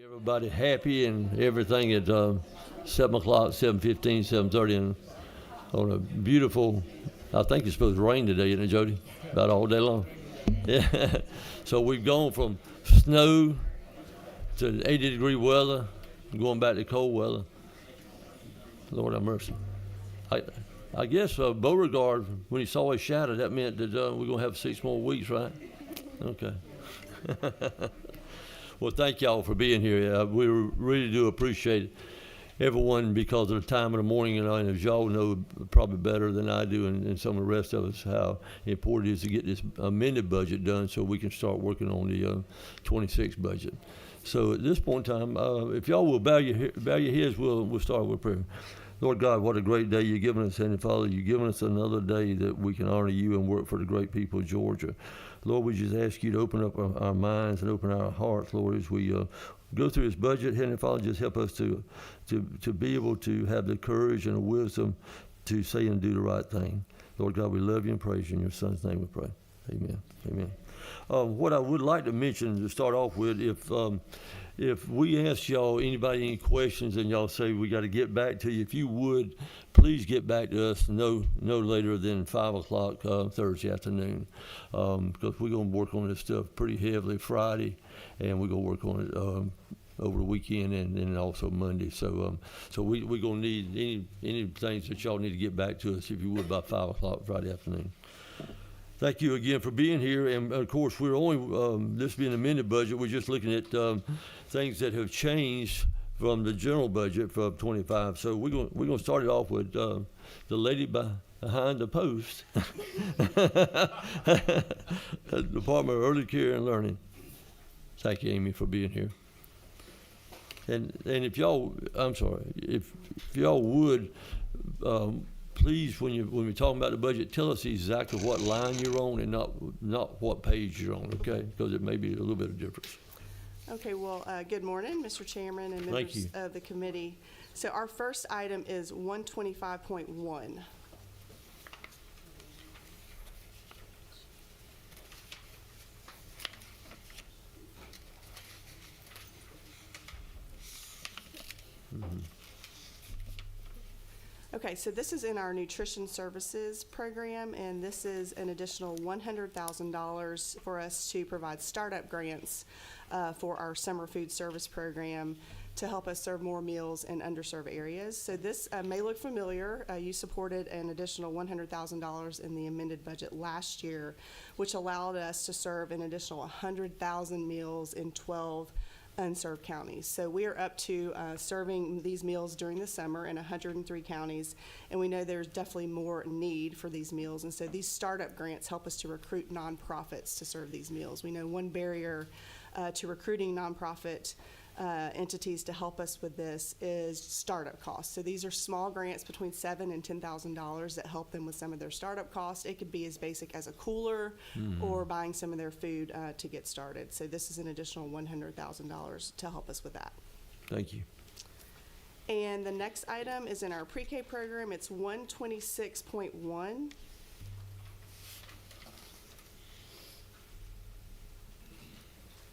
Everybody happy and everything at 7 o'clock, 7:15, 7:30, and on a beautiful, I think it's supposed to rain today, isn't it, Jody? About all day long. Yeah. So we've gone from snow to 80-degree weather, going back to cold weather. Lord have mercy. I guess Beauregard, when he saw his shadow, that meant that we're going to have 6 more weeks, right? Okay. Well, thank y'all for being here. We really do appreciate everyone because of the time of the morning, and as y'all know probably better than I do and some of the rest of us, how important it is to get this amended budget done so we can start working on the 26 budget. So at this point in time, if y'all will bow your heads, we'll start with prayer. Lord God, what a great day you've given us, Heavenly Father. You've given us another day that we can honor you and work for the great people of Georgia. Lord, we just ask you to open up our minds and open our hearts, Lord, as we go through this budget. Heavenly Father, just help us to be able to have the courage and the wisdom to say and do the right thing. Lord God, we love you and praise you. In your Son's name we pray. Amen. Amen. What I would like to mention to start off with, if we ask y'all, anybody any questions, and y'all say we got to get back to you, if you would, please get back to us no later than 5 o'clock Thursday afternoon, because we're going to work on this stuff pretty heavily Friday, and we're going to work on it over the weekend and also Monday. So we're going to need any things that y'all need to get back to us, if you would, by 5 o'clock Friday afternoon. Thank you again for being here, and of course we're only, this being an amended budget, we're just looking at things that have changed from the general budget for 25. So we're going to start it off with the lady behind the post, Department of Early Care and Learning. Thank you, Amy, for being here. And if y'all, I'm sorry, if y'all would, please, when we're talking about the budget, tell us exactly what line you're on and not what page you're on, okay? Because it may be a little bit of difference. Okay, well, good morning, Mr. Chairman and members of the committee. So our first item is 125.1. Okay, so this is in our nutrition services program, and this is an additional $100,000 for us to provide startup grants for our summer food service program to help us serve more meals in underserved areas. So this may look familiar. You supported an additional $100,000 in the amended budget last year, which allowed us to serve an additional 100,000 meals in 12 unserved counties. So we are up to serving these meals during the summer in 103 counties, and we know there's definitely more need for these meals, and so these startup grants help us to recruit nonprofits to serve these meals. We know one barrier to recruiting nonprofit entities to help us with this is startup costs. So these are small grants between $7,000 and $10,000 that help them with some of their startup costs. It could be as basic as a cooler or buying some of their food to get started. So this is an additional $100,000 to help us with that. Thank you. And the next item is in our pre-K program. It's 126.1.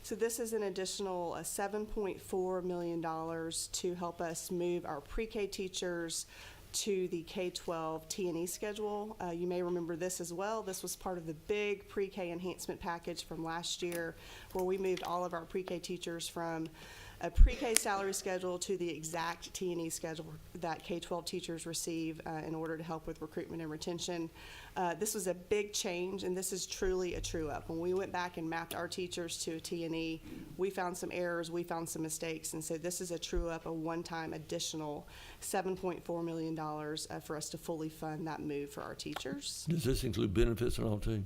So this is an additional $7.4 million to help us move our pre-K teachers to the K-12 T&E schedule. You may remember this as well. This was part of the big pre-K enhancement package from last year, where we moved all of our pre-K teachers from a pre-K salary schedule to the exact T&E schedule that K-12 teachers receive in order to help with recruitment and retention. This was a big change, and this is truly a true-up. When we went back and mapped our teachers to a T&E, we found some errors, we found some mistakes, and so this is a true-up, a one-time additional $7.4 million for us to fully fund that move for our teachers. Does this include benefits and all too?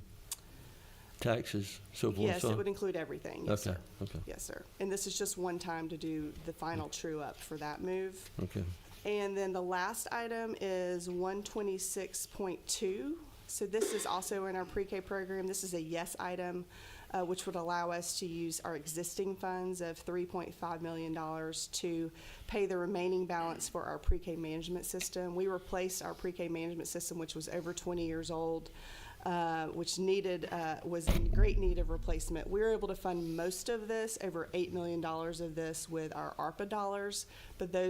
Taxes, so forth? Yes, it would include everything. Yes, okay. Sir. Okay. Yes, sir. And this is just one time to do the final true-up for that move. Okay. And then the last item is 126.2. So this is also in our pre-K program. This is a yes item, which would allow us to use our existing funds of $3.5 million to pay the remaining balance for our pre-K management system. We replaced our pre-K management system, which was over 20 years old, which was in great need of replacement. We were able to fund most of this, over $8 million of this, with our ARPA dollars, but there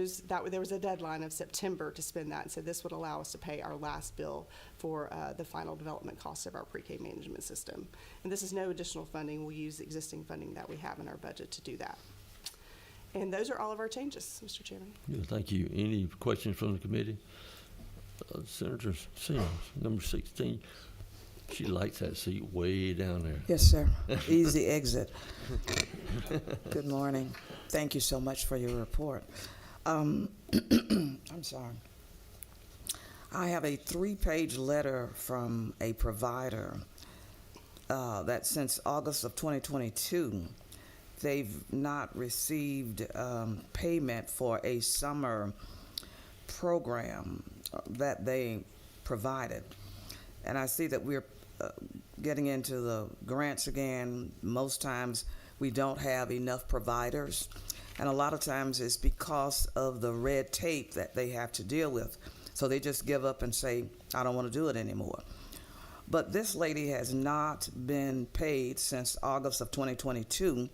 was a deadline of September to spend that, and so this would allow us to pay our last bill for the final development costs of our pre-K management system. And this is no additional funding. We'll use the existing funding that we have in our budget to do that. And those are all of our changes, Mr. Chairman. Yeah, thank you. Any questions from the committee? Senator Sims, number 16. She likes that seat way down there. Yes, sir. Easy exit. Good morning. Thank you so much for your report. I'm sorry. I have a 3-page letter from a provider that since August of 2022, they've not received payment for a summer program that they provided. And I see that we're getting into the grants again. Most times we don't have enough providers, and a lot of times it's because of the red tape that they have to deal with. So they just give up and say, I don't want to do it anymore. But this lady has not been paid since August of 2022,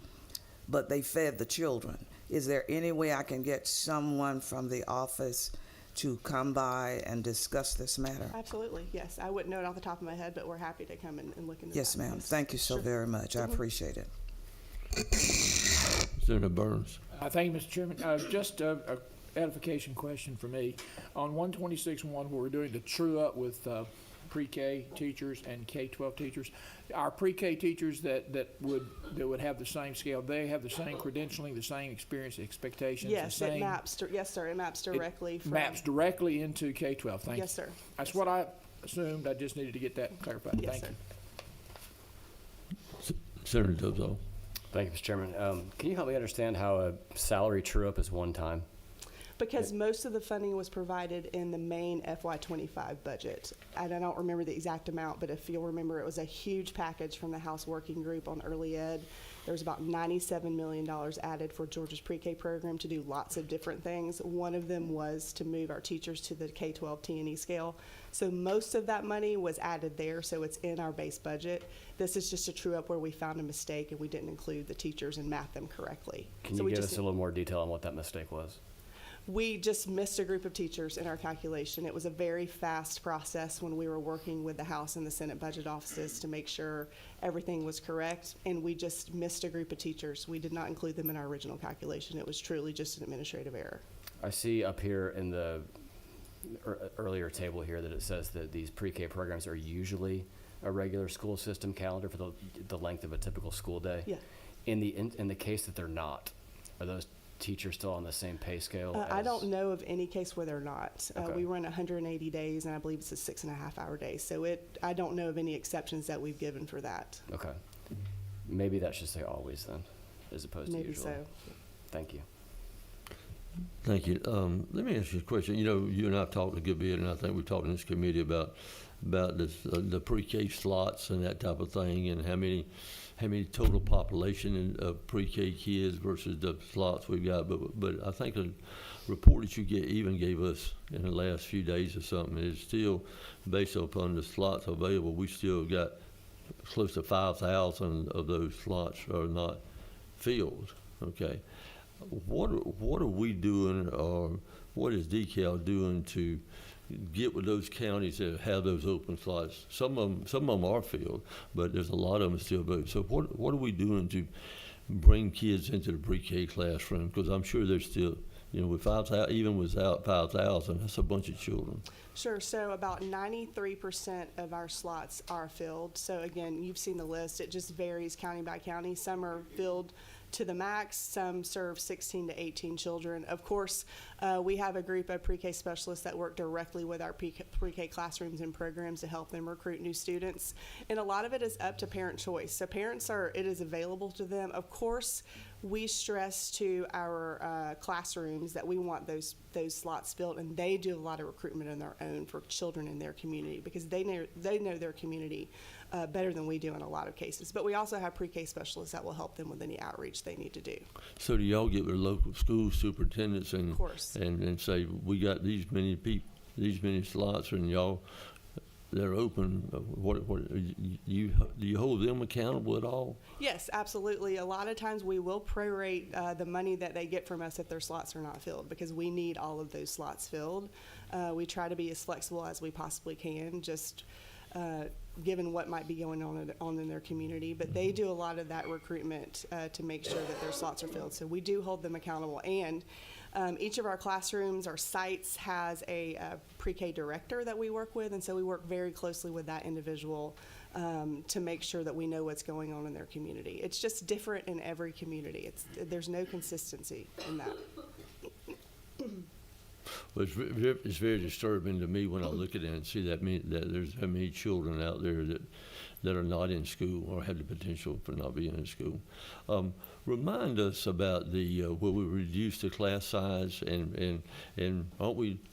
but they fed the children. Is there any way I can get someone from the office to come by and discuss this matter? Absolutely, yes. I wouldn't know it off the top of my head, but we're happy to come and look into that. Yes, ma'am. Thank you so very much. I appreciate it. Senator Burns. Thank you, Mr. Chairman. Just a edification question for me. On 126.1, where we're doing the true up with pre-K teachers and K-12 teachers, our pre-K teachers that would have the same scale, they have the same credentialing, the same experience, expectations. Yes, the same, it maps. Yes, sir. It maps directly. Maps directly into K-12. Thank you. Yes, sir. That's what I assumed. I just needed to get that clarified. Yes, Thank sir. you. Senator Dozo. Thank you, Mr. Chairman. Can you help me understand how a salary true-up is one time? Because most of the funding was provided in the main FY25 budget. And I don't remember the exact amount, but if you'll remember, it was a huge package from the House Working Group on early ed. There was about $97 million added for Georgia's pre-K program to do lots of different things. One of them was to move our teachers to the K-12 T&E scale. So most of that money was added there, so it's in our base budget. This is just a true up where we found a mistake and we didn't include the teachers and math them correctly. Can you give us a little more detail on what that mistake was? We just missed a group of teachers in our calculation. It was a very fast process when we were working with the House and the Senate budget offices to make sure everything was correct, and we just missed a group of teachers. We did not include them in our original calculation. It was truly just an administrative error. I see up here in the earlier table here that it says that these pre-K programs are usually a regular school system calendar for the length of a typical school day. Yeah. In the case that they're not, are those teachers still on the same pay scale? I don't know of any case where they're not. Okay. We run 180 days, and I believe it's a 6.5-hour day. So I don't know of any exceptions that we've given for that. Okay. Maybe that should say always then, as opposed to Maybe usually. so. Thank you. Thank you. Let me ask you a question. You know, you and I have talked a good bit, and I think we talked in this committee about this, the pre-K slots and that type of thing, and how many total population of pre-K kids versus the slots we've got. But I think a report that you gave us in the last few days or something is still based upon the slots available. We still got close to 5,000 of those slots are not filled. Okay. What are we doing, or what is DCAL doing to get with those counties that have those open slots? Some of them are filled, but there's a lot of them still vacant. So what are we doing to bring kids into the pre-K classroom? Because I'm sure there's still, with 5,000, even without 5,000, that's a bunch of children. Sure. So about 93% of our slots are filled. So again, you've seen the list. It just varies county by county. Some are filled to the max. Some serve 16 to 18 children. Of course, we have a group of pre-K specialists that work directly with our pre-K classrooms and programs to help them recruit new students. And a lot of it is up to parent choice. So parents it is available to them. Of course, we stress to our classrooms that we want those slots filled, and they do a lot of recruitment on their own for children in their community because they know their community better than we do in a lot of cases. But we also have pre-K specialists that will help them with any outreach they need to do. So do y'all get with local school superintendents Of course. and say, we got these many slots, and y'all that are open, do you hold them accountable at all? Yes, absolutely. A lot of times we will prorate the money that they get from us if their slots are not filled, because we need all of those slots filled. We try to be as flexible as we possibly can, just given what might be going on in their community. But they do a lot of that recruitment to make sure that their slots are filled. So we do hold them accountable. And each of our classrooms, our sites, has a pre-K director that we work with, and so we work very closely with that individual to make sure that we know what's going on in their community. It's just different in every community. There's no consistency in that. Well, it's very disturbing to me when I look at it and see that there's that many children out there that are not in school or have the potential for not being in school. Remind us about where we reduced the class size and didn't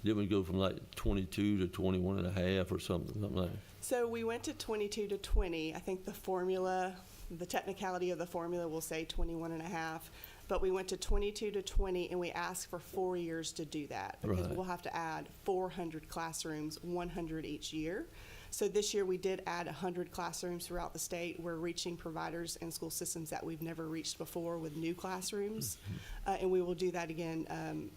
we go from like 22 to 21 and a half or something like that? So we went to 22 to 20. I think the technicality of the formula will say 21 and a half. But we went to 22 to 20, and we asked for 4 years to do that, because Right. we'll have to add 400 classrooms, 100 each year. So this year we did add 100 classrooms throughout the state. We're reaching providers and school systems that we've never reached before with new classrooms. And we will do that again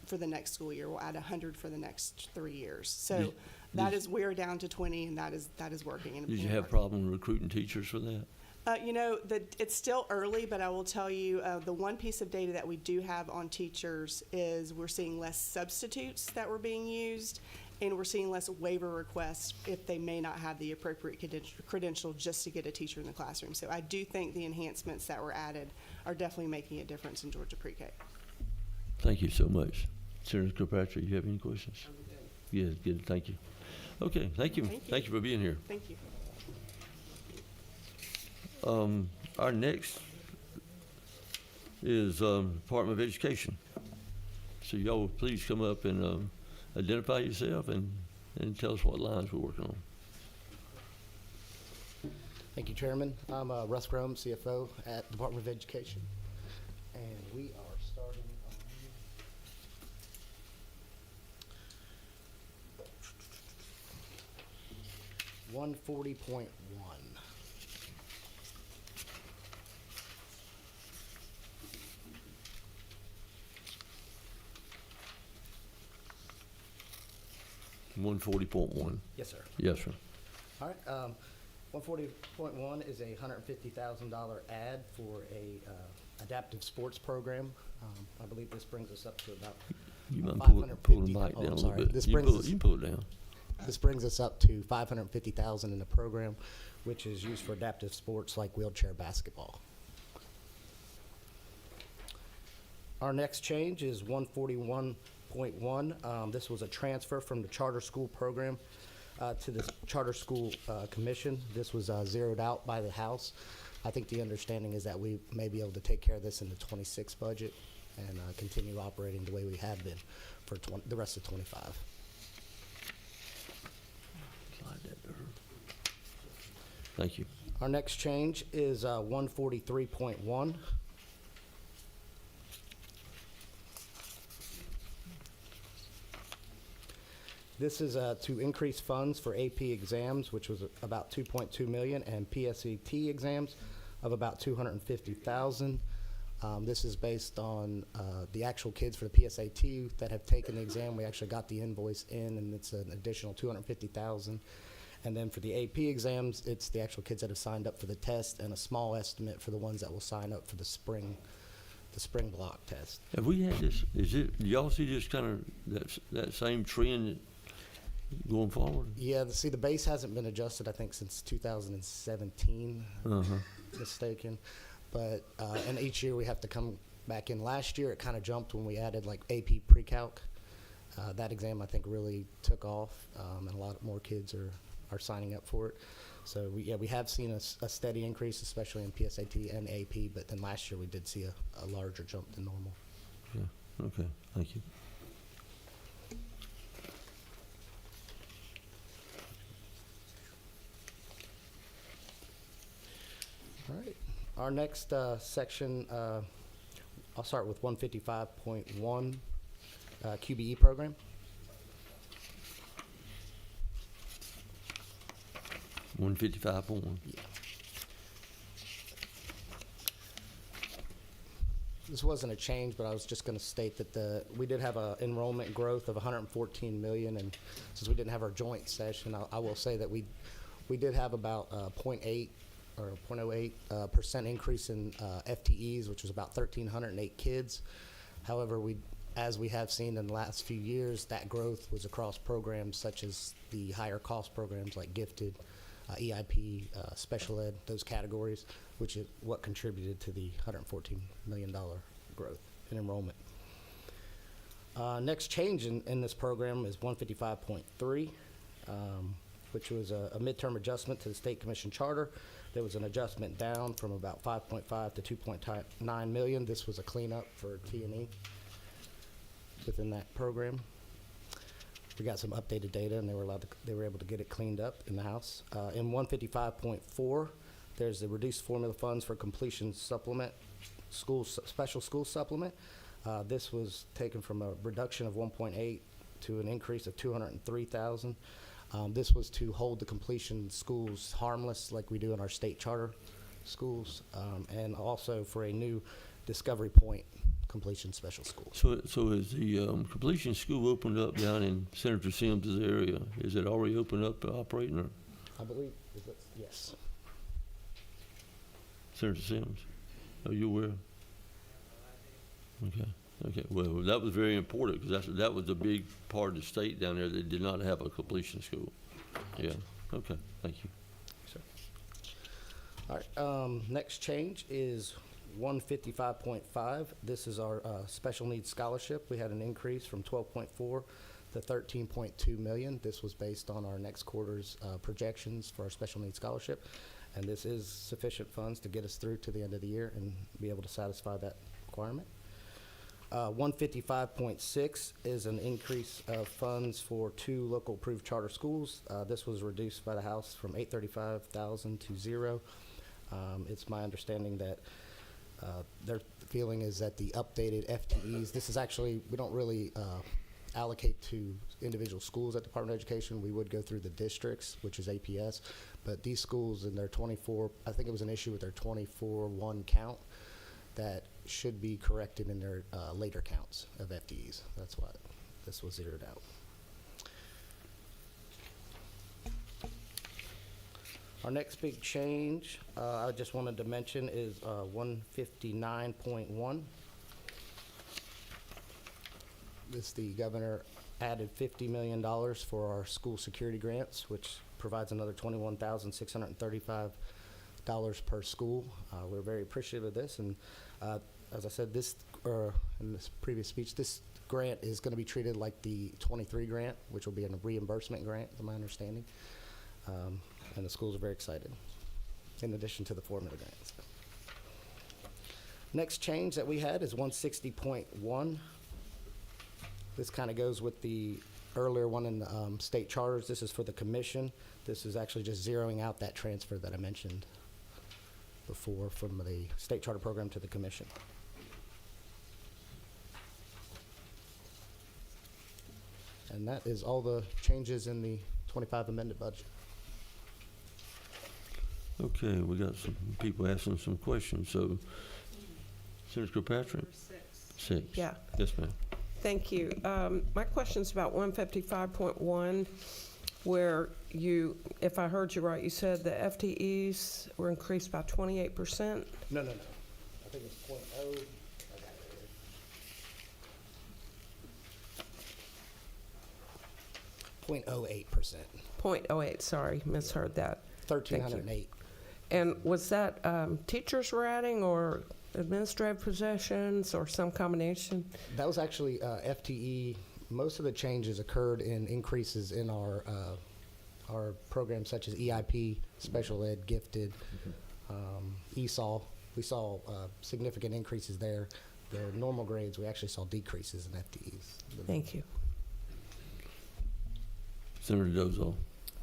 for the next school year. We'll add 100 for the next 3 years. So we're down to 20, and that is working. Did you have problem recruiting teachers for that? It's still early, but I will tell you, the one piece of data that we do have on teachers is we're seeing less substitutes that were being used, and we're seeing less waiver requests if they may not have the appropriate credential just to get a teacher in the classroom. So I do think the enhancements that were added are definitely making a difference in Georgia pre-K. Thank you so much. Senator Kilpatrick, you have any questions? Yes, good, thank you. Okay, thank you. Thank you. Thank you for being here. Thank you. Our next is Department of Education. So y'all please come up and identify yourself and tell us what lines we're working on. Thank you, Chairman. I'm Russ Graham, CFO at Department of Education. And we are starting on 140.1. One 140.1. Yes, sir. Yes, sir. All right. 140.1 is a $150,000 ad for a adaptive sports program. I believe this brings us up to about You mind pull the 550. mic Oh, down a I'm little sorry. bit. This You brings can us- pull it down. This brings us up to $550,000 in the program, which is used for adaptive sports like wheelchair basketball. Our next change is 141.1. This was a transfer from the charter school program to the charter school commission. This was zeroed out by the House. I think the understanding is that we may be able to take care of this in the 26 budget and continue operating the way we have been for the rest of 25. Slide that there. Thank you. Our next change is 143.1. This is to increase funds for AP exams, which was about 2.2 million, and PSAT exams of about 250,000. This is based on the actual kids for the PSAT that have taken the exam. We actually got the invoice in, and it's an additional 250,000. And then for the AP exams, it's the actual kids that have signed up for the test, and a small estimate for the ones that will sign up for the spring block test. Have we had this, do y'all see this kind of, that same trend going forward? Yeah, see, the base hasn't been adjusted, I think, since 2017, mistaken. But, and each year we have to come back in. Last year, it kind of jumped when we added like AP pre-calc. That exam, I think, really took off, and a lot more kids are signing up for it. So, we have seen a steady increase, especially in PSAT and AP, but then last year we did see a larger jump than normal. Yeah, okay, thank you. All right. Our next section, I'll start with 155.1 QBE program. 155.1. This wasn't a change, but I was just going to state that we did have a enrollment growth of 114 million, and since we didn't have our joint session, I will say that we did have about 0.8 or 0.08% increase in FTEs, which was about 1,308 kids. However, as we have seen in the last few years, that growth was across programs such as the higher cost programs like gifted, EIP, special ed, those categories, which is what contributed to the $114 million growth in enrollment. Next change in this program is 155.3, which was a midterm adjustment to the State Commission charter. There was an adjustment down from about 5.5 to 2.9 million. This was a cleanup for T&E within that program. We got some updated data, and they were able to get it cleaned up in the House. In 155.4, there's the reduced formula funds for completion supplement, special school supplement. This was taken from a reduction of 1.8 to an increase of 203,000. This was to hold the completion schools harmless, like we do in our state charter schools, and also for a new Discovery Point completion special school. So is the completion school opened up down in Senator Sims' area? Is it already opened up operating, or I believe, yes. Senator Sims? Are you aware? Okay. Well, that was very important, because that was a big part of the state down there that did not have a completion school. Yeah. Okay. Thank you. Sure. All right. Next change is 155.5. This is our special needs scholarship. We had an increase from 12.4 to 13.2 million. This was based on our next quarter's projections for our special needs scholarship, and this is sufficient funds to get us through to the end of the year and be able to satisfy that requirement. 155.6 is an increase of funds for 2 local approved charter schools. This was reduced by the House from 835,000 to 0. It's my understanding that their feeling is that the updated FTEs, this is actually, we don't really allocate to individual schools at Department of Education. We would go through the districts, which is APS, but these schools in their 24, I think it was an issue with their 24-1 count that should be corrected in their later counts of FTEs. That's why this was zeroed out. Our next big change I just wanted to mention is 159.1. The governor added $50 million for our school security grants, which provides another $21,635 per school. We're very appreciative of this, and as I said, in this previous speech, this grant is going to be treated like the 23 grant, which will be a reimbursement grant, to my understanding. And the schools are very excited, in addition to the formula grants. Next change that we had is 160.1. This kind of goes with the earlier one in the state charters. This is for the commission. This is actually just zeroing out that transfer that I mentioned before from the state charter program to the commission. And that is all the changes in the 25 amended budget. Okay, we got some people asking some questions. So, Senator Kirkpatrick? 6. Yeah. Yes, ma'am. Thank you. My question's about 155.1, where you, if I heard you right, you said the FTEs were increased by 28%? No. I think it's 0.0. I got it here. 0.08%. 0.08, sorry, misheard that. 1,308. And was that teachers were adding, or administrative positions, or some combination? That was actually FTE. Most of the changes occurred in increases in our programs such as EIP, special ed, gifted, ESOL. We saw significant increases there. The normal grades, we actually saw decreases in FTEs. Thank you. Senator Dozal.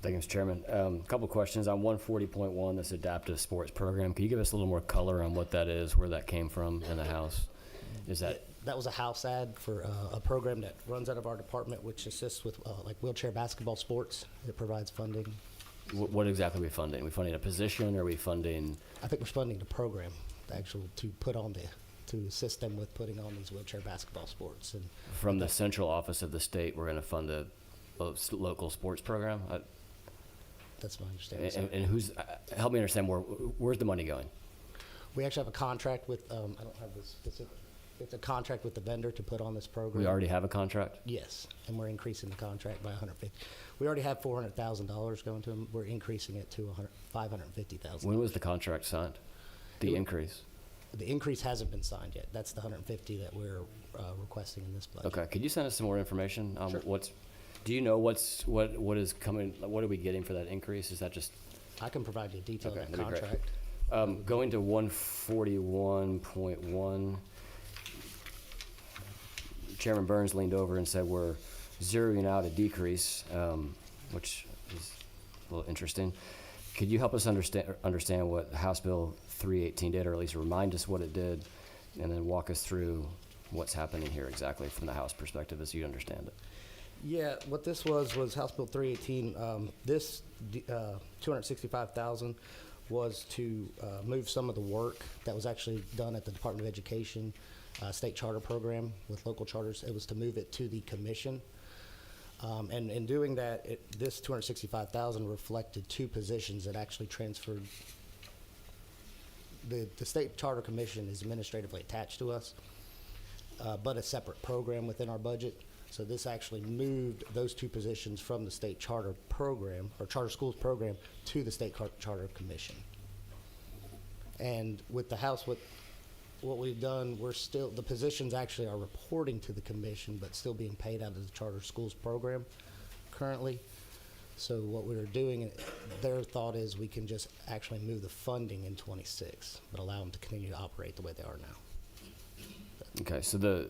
Thank you, Mr. Chairman. A couple of questions on 140.1, this adaptive sports program. Can you give us a little more color on what that is, where that came from in the House? That was a House ad for a program that runs out of our department, which assists with like wheelchair basketball sports. It provides funding What exactly are we funding? Are we funding a position, or are we funding? I think we're funding the program, to assist them with putting on these wheelchair basketball sports. And From the central office of the state, we're going to fund a local sports program? that's my understanding. sir. And who's, help me understand where's the money going? We actually have a contract with, I don't have the specific, it's a contract with the vendor to put on this program. We already have a contract? Yes, and we're increasing the contract by 150. We already have $400,000 going to them. We're increasing it to 550,000. When was the contract signed? The It- increase? The increase hasn't been signed yet. That's the 150 that we're requesting in this budget. Okay, could you send us some more information on Sure. do you know what is coming, what are we getting for that increase? Is that just, I can provide you a detail Okay, of that that'd be great. contract. going to 141.1, Chairman Burns leaned over and said we're zeroing out a decrease, which is a little interesting. Could you help us understand what House Bill 318 did, or at least remind us what it did, and then walk us through what's happening here exactly from the House perspective as you understand it? Yeah, what this was House Bill 318. This $265,000 was to move some of the work that was actually done at the Department of Education state charter program with local charters. It was to move it to the commission. And in doing that, this $265,000 reflected two positions that actually transferred. The state charter commission is administratively attached to us, but a separate program within our budget. So this actually moved those two positions from the state charter program, or charter schools program, to the state charter commission. And with the House, what we've done, the positions actually are reporting to the commission, but still being paid out of the charter schools program currently. So what we're doing, their thought is we can just actually move the funding in 26, but allow them to continue to operate the way they are now. Okay, so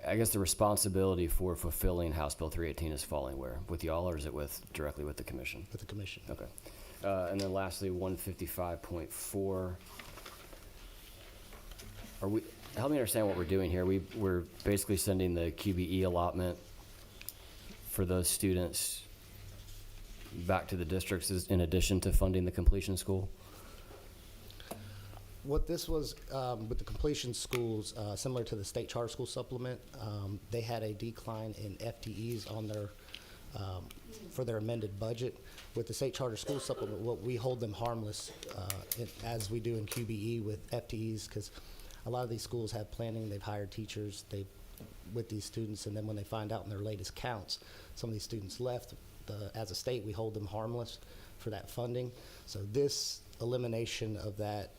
I guess the responsibility for fulfilling House Bill 318 is falling where? With y'all, or is it directly with the commission? With the commission. Okay. And then lastly, 155.4. Help me understand what we're doing here. We're basically sending the QBE allotment for those students back to the districts in addition to funding the completion school? What this was, with the completion schools, similar to the state charter school supplement, they had a decline in FTEs on for their amended budget. With the state charter school supplement, we hold them harmless, as we do in QBE with FTEs, because a lot of these schools have planning, they've hired teachers, with these students, and then when they find out in their latest counts, some of these students left. As a state, we hold them harmless for that funding. So this elimination of that,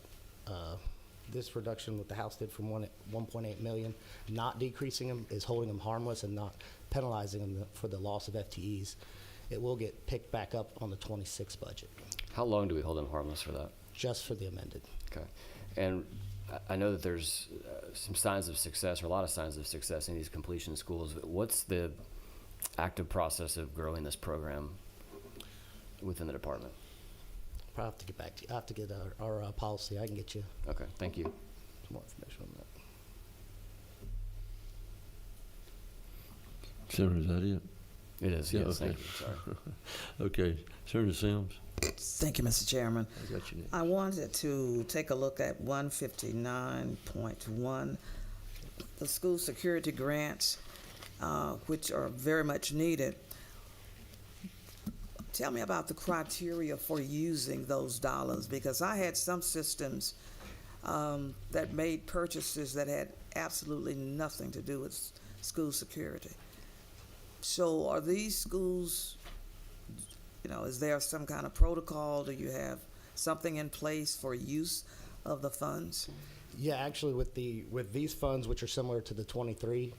this reduction what the House did from 1.8 million, not decreasing them, is holding them harmless and not penalizing them for the loss of FTEs. It will get picked back up on the 26 budget, How long do we hold them harmless for that? just for the amended. Okay. And I know that there's some signs of success, or a lot of signs of success in these completion schools. What's the active process of growing this program within the department? Probably have to get back to you. I have to get our policy. I can get you Okay, thank you. some more information on that. Senator, is that it? It is, Yeah, yes, okay. thank you, sorry. Okay, Senator Sims, Thank you, Mr. Chairman. I got you next. I wanted to take a look at 159.1, the school security grants, which are very much needed. Tell me about the criteria for using those dollars, because I had some systems that made purchases that had absolutely nothing to do with school security. So are these schools, is there some kind of protocol? Do you have something in place for use of the funds? Yeah, actually, with these funds, which are similar to the 23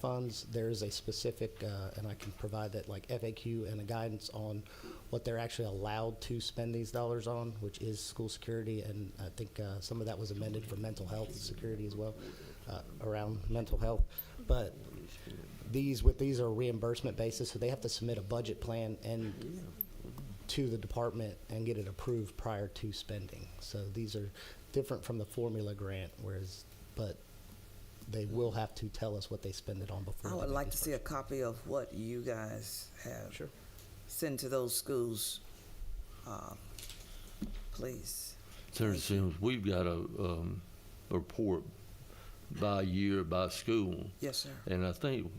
funds, there is a specific, and I can provide that, like FAQ and a guidance on what they're actually allowed to spend these dollars on, which is school security, and I think some of that was amended for mental health security as well, around mental health. But these are reimbursement basis, so they have to submit a budget plan and to the department and get it approved prior to spending. So these are different from the formula grant, but they will have to tell us what they spend it on before. I they would make like to these see a copy of what you guys have Sure. sent to those schools. Please. Senator Sims, we've got a report by year, by school. Yes, sir. And I think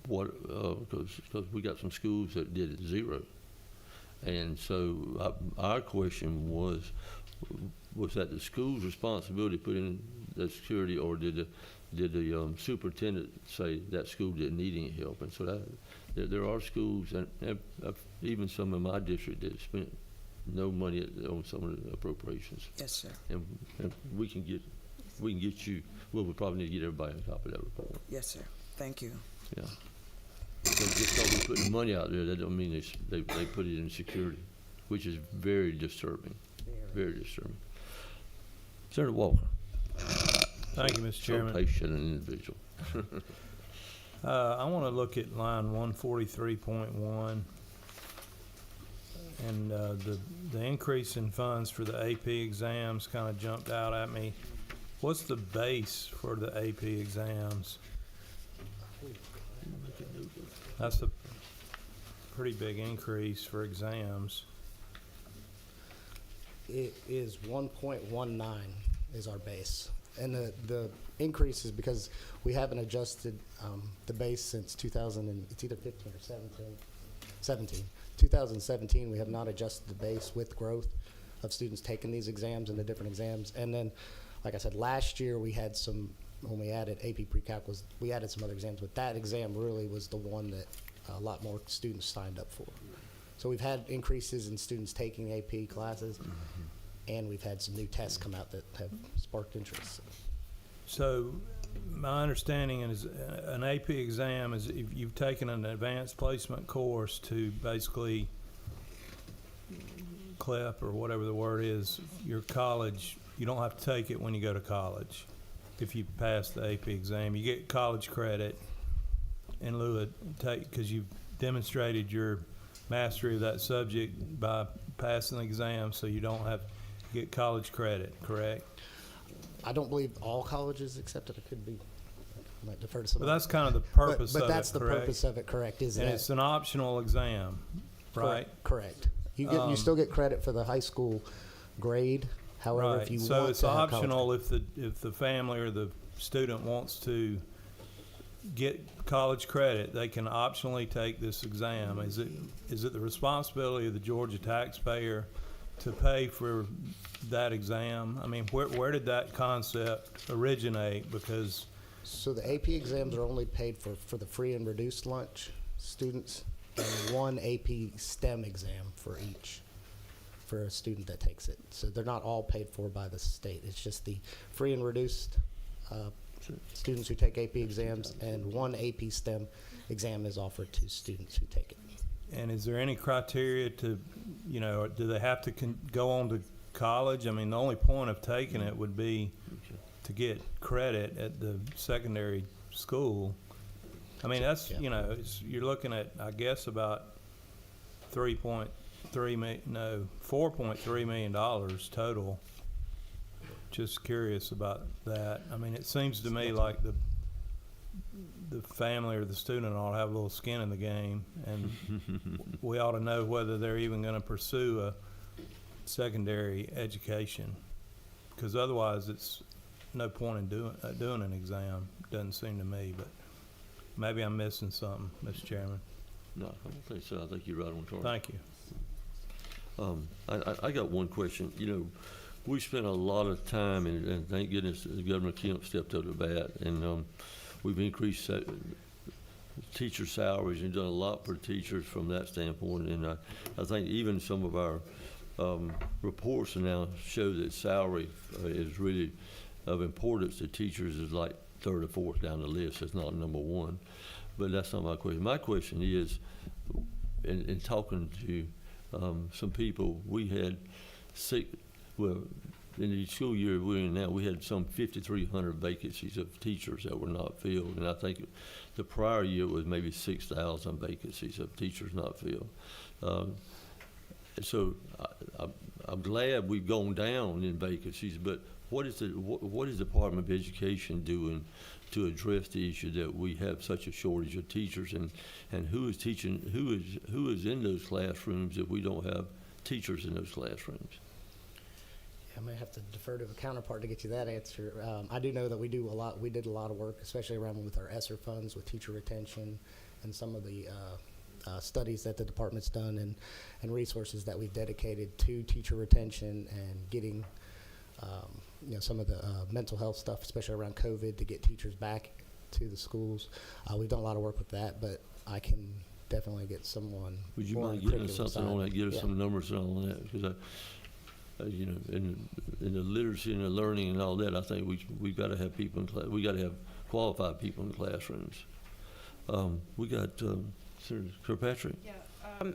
because we got some schools that did it 0. And so our question was that the school's responsibility to put in the security, or did the superintendent say that school didn't need any help? And so there are schools, and even some in my district, that spent no money on some of the appropriations. Yes, sir. And we can get you. Well, we probably need to get everybody a copy of that report. Yes, sir. Thank you. Yeah. So just because we putting money out there, that don't mean they put it in security, which is very disturbing. Very disturbing. Senator Walker. Thank you, Mr. Chairman. So patient an individual. I want to look at line 143.1, and the increase in funds for the AP exams kind of jumped out at me. What's the base for the AP exams? That's a pretty big increase for exams. It is 1.19 is our base. And the increase is because we haven't adjusted the base since 2000, and it's either 15 or 17. 2017, we have not adjusted the base with growth of students taking these exams and the different exams. And then, like I said, last year we had some, when we added AP Pre-Calc, we added some other exams, but that exam really was the one that a lot more students signed up for. So we've had increases in students taking AP classes, and we've had some new tests come out that have sparked interest. So my understanding is an AP exam is if you've taken an advanced placement course to basically CLEP or whatever the word is, your college, you don't have to take it when you go to college. If you pass the AP exam, you get college credit in lieu of because you've demonstrated your mastery of that subject by passing the exam, so you don't have to get college credit, correct? I don't believe all colleges accept it. It could be. I might defer to some. But that's kind of the purpose of it, But that's the correct? purpose of it, correct? Is And that it's an optional exam, right? Correct. You still get credit for the high school grade. However, Right. if you So want it's to have college optional if the family or the student wants to get college credit, they can optionally take this exam. Is it the responsibility of the Georgia taxpayer to pay for that exam? I mean, where did that concept originate? Because So the AP exams are only paid for the free and reduced lunch students, and one AP STEM exam for each, for a student that takes it. So they're not all paid for by the state. It's just the free and reduced students who take AP exams, and one AP STEM exam is offered to students who take it. And is there any criteria to, do they have to go on to college? I mean, the only point of taking it would be to get credit at the secondary school. I mean, that's, you're looking at, I guess, about $4.3 million total. Just curious about that. I mean, it seems to me like the family or the student ought to have a little skin in the game, and we ought to know whether they're even going to pursue a secondary education, because otherwise it's no point in doing an exam. Doesn't seem to me, but maybe I'm missing something, Mr. Chairman. No, I don't think so. I think you're right on target. Thank you. I got one question. We spent a lot of time, and thank goodness Governor Kemp stepped up to the bat, and we've increased teacher salaries and done a lot for teachers from that standpoint. And I think even some of our reports now show that salary is really of importance to teachers, is like third or fourth down the list. It's not number one. But that's not my question. My question is, in talking to some people, we had in the school year we're in now, we had some 5,300 vacancies of teachers that were not filled. And I think the prior year was maybe 6,000 vacancies of teachers not filled. So I'm glad we've gone down in vacancies, but what is the Department of Education doing to address the issue that we have such a shortage of teachers, and who is teaching, who is in those classrooms if we don't have teachers in those classrooms? I may have to defer to a counterpart to get you that answer. I do know that we did a lot of work, especially around with our ESSER funds, with teacher retention, and some of the studies that the department's done, and resources that we've dedicated to teacher retention and getting, some of the mental health stuff, especially around COVID, to get teachers back to the schools. We've done a lot of work with that, but I can definitely get someone. Would you more mind on the getting us curriculum something on side. that, get us Yeah. some numbers on that? Because in the literacy and the learning and all that, I think we've got to have people in class. We got to have qualified people in the classrooms. We got Senator Kirkpatrick. Yeah,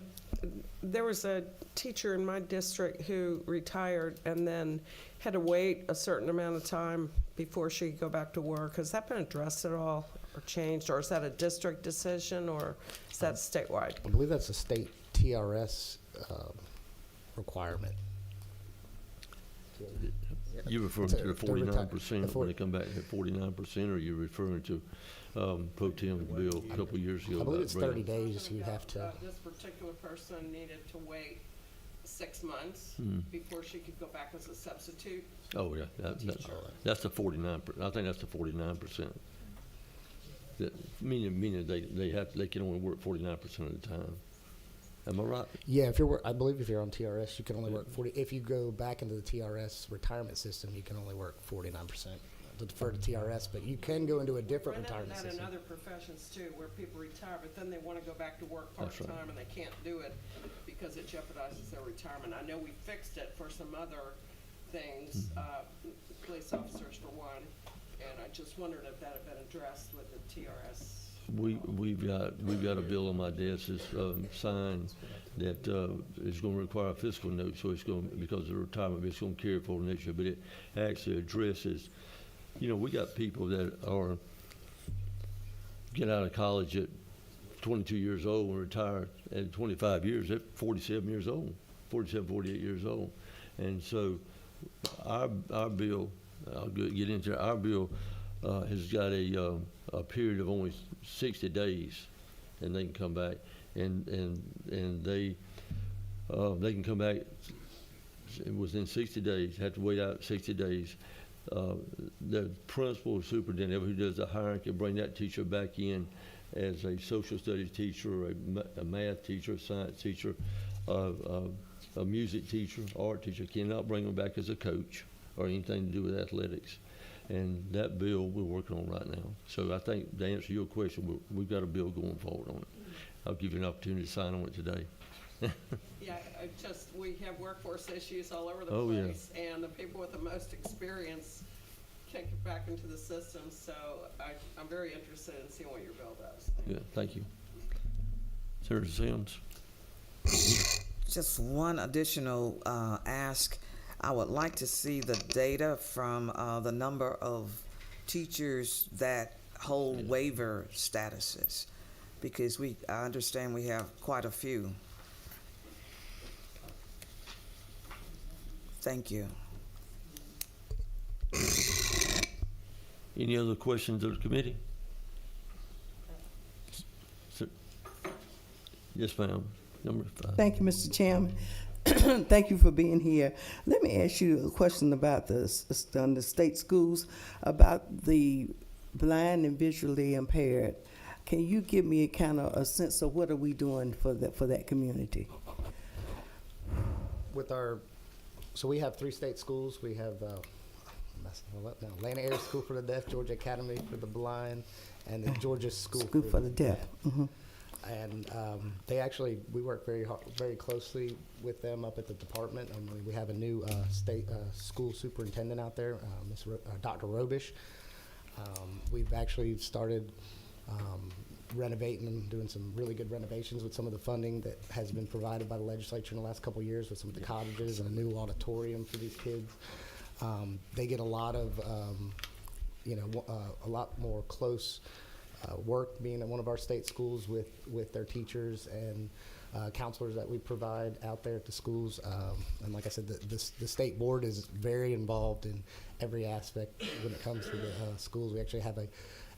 there was a teacher in my district who retired and then had to wait a certain amount of time before she could go back to work. Has that been addressed at all or changed, or is that a district decision, or is that statewide? I believe that's a state TRS requirement. You referring To- to the to retire. 49% The when they come back at 49%, or you referring to pro tem bill a couple of years ago? I believe about it's bringing- 30 days you have to. This particular person needed to wait 6 months Hmm. before she could go back as a substitute. Oh, yeah, that's the 49, I think that's the 49%. Meaning they can only work 49% of the time. Am I right? Yeah, I believe if you're on TRS, you can only work 40. If you go back into the TRS retirement system, you can only work 49%. To defer to TRS, but you can go into a different Run into retirement that in system. other professions too, where people retire, but then they want to go back to work That's right. part-time and they can't do it because it jeopardizes their retirement. I know we fixed it for some other things, police officers for one, and I just wondered if that had been addressed with the TRS. We've got a bill on my desk that's signed that is going to require a fiscal note, so it's going, because of the retirement, it's going to carry forward next year, but it actually addresses, we got people that are get out of college at 22 years old and retire at 25 years. They're 47 years old, 47, 48 years old. And so our bill, I'll get into it, our bill has got a period of only 60 days, and they can come back, and they can come back within 60 days, have to wait out 60 days. The principal or superintendent, who does the hiring, can bring that teacher back in as a social studies teacher, a math teacher, a science teacher, a music teacher, art teacher. Cannot bring them back as a coach or anything to do with athletics. And that bill we're working on right now. So I think to answer your question, we've got a bill going forward on it. I'll give you an opportunity to sign on it today. Yeah, we have workforce issues all over the Oh, yeah. place, and the people with the most experience can't get back into the system, so I'm very interested in seeing what your bill does. Yeah, thank you. Senator Sims. Just one additional ask. I would like to see the data from the number of teachers that hold waiver statuses, because I understand we have quite a few. Thank you. Any other questions of the committee? Sir. Yes, ma'am. Number 5. Thank you, Mr. Chairman. Thank you for being here. Let me ask you a question about the state schools, about the blind and visually impaired. Can you give me kind of a sense of what are we doing for that community? So we have 3 state schools. We have Atlanta Area School for the Deaf, Georgia Academy for the Blind, and the Georgia School For the deaf. Mhm. And we work very closely with them up at the department. We have a new state school superintendent out there, Dr. Robish. We've actually started renovating and doing some really good renovations with some of the funding that has been provided by the legislature in the last couple of years, with some of the cottages and a new auditorium for these kids. They get a lot of, a lot more close work being at one of our state schools with their teachers and counselors that we provide out there at the schools. And like I said, the state board is very involved in every aspect when it comes to the schools. We actually have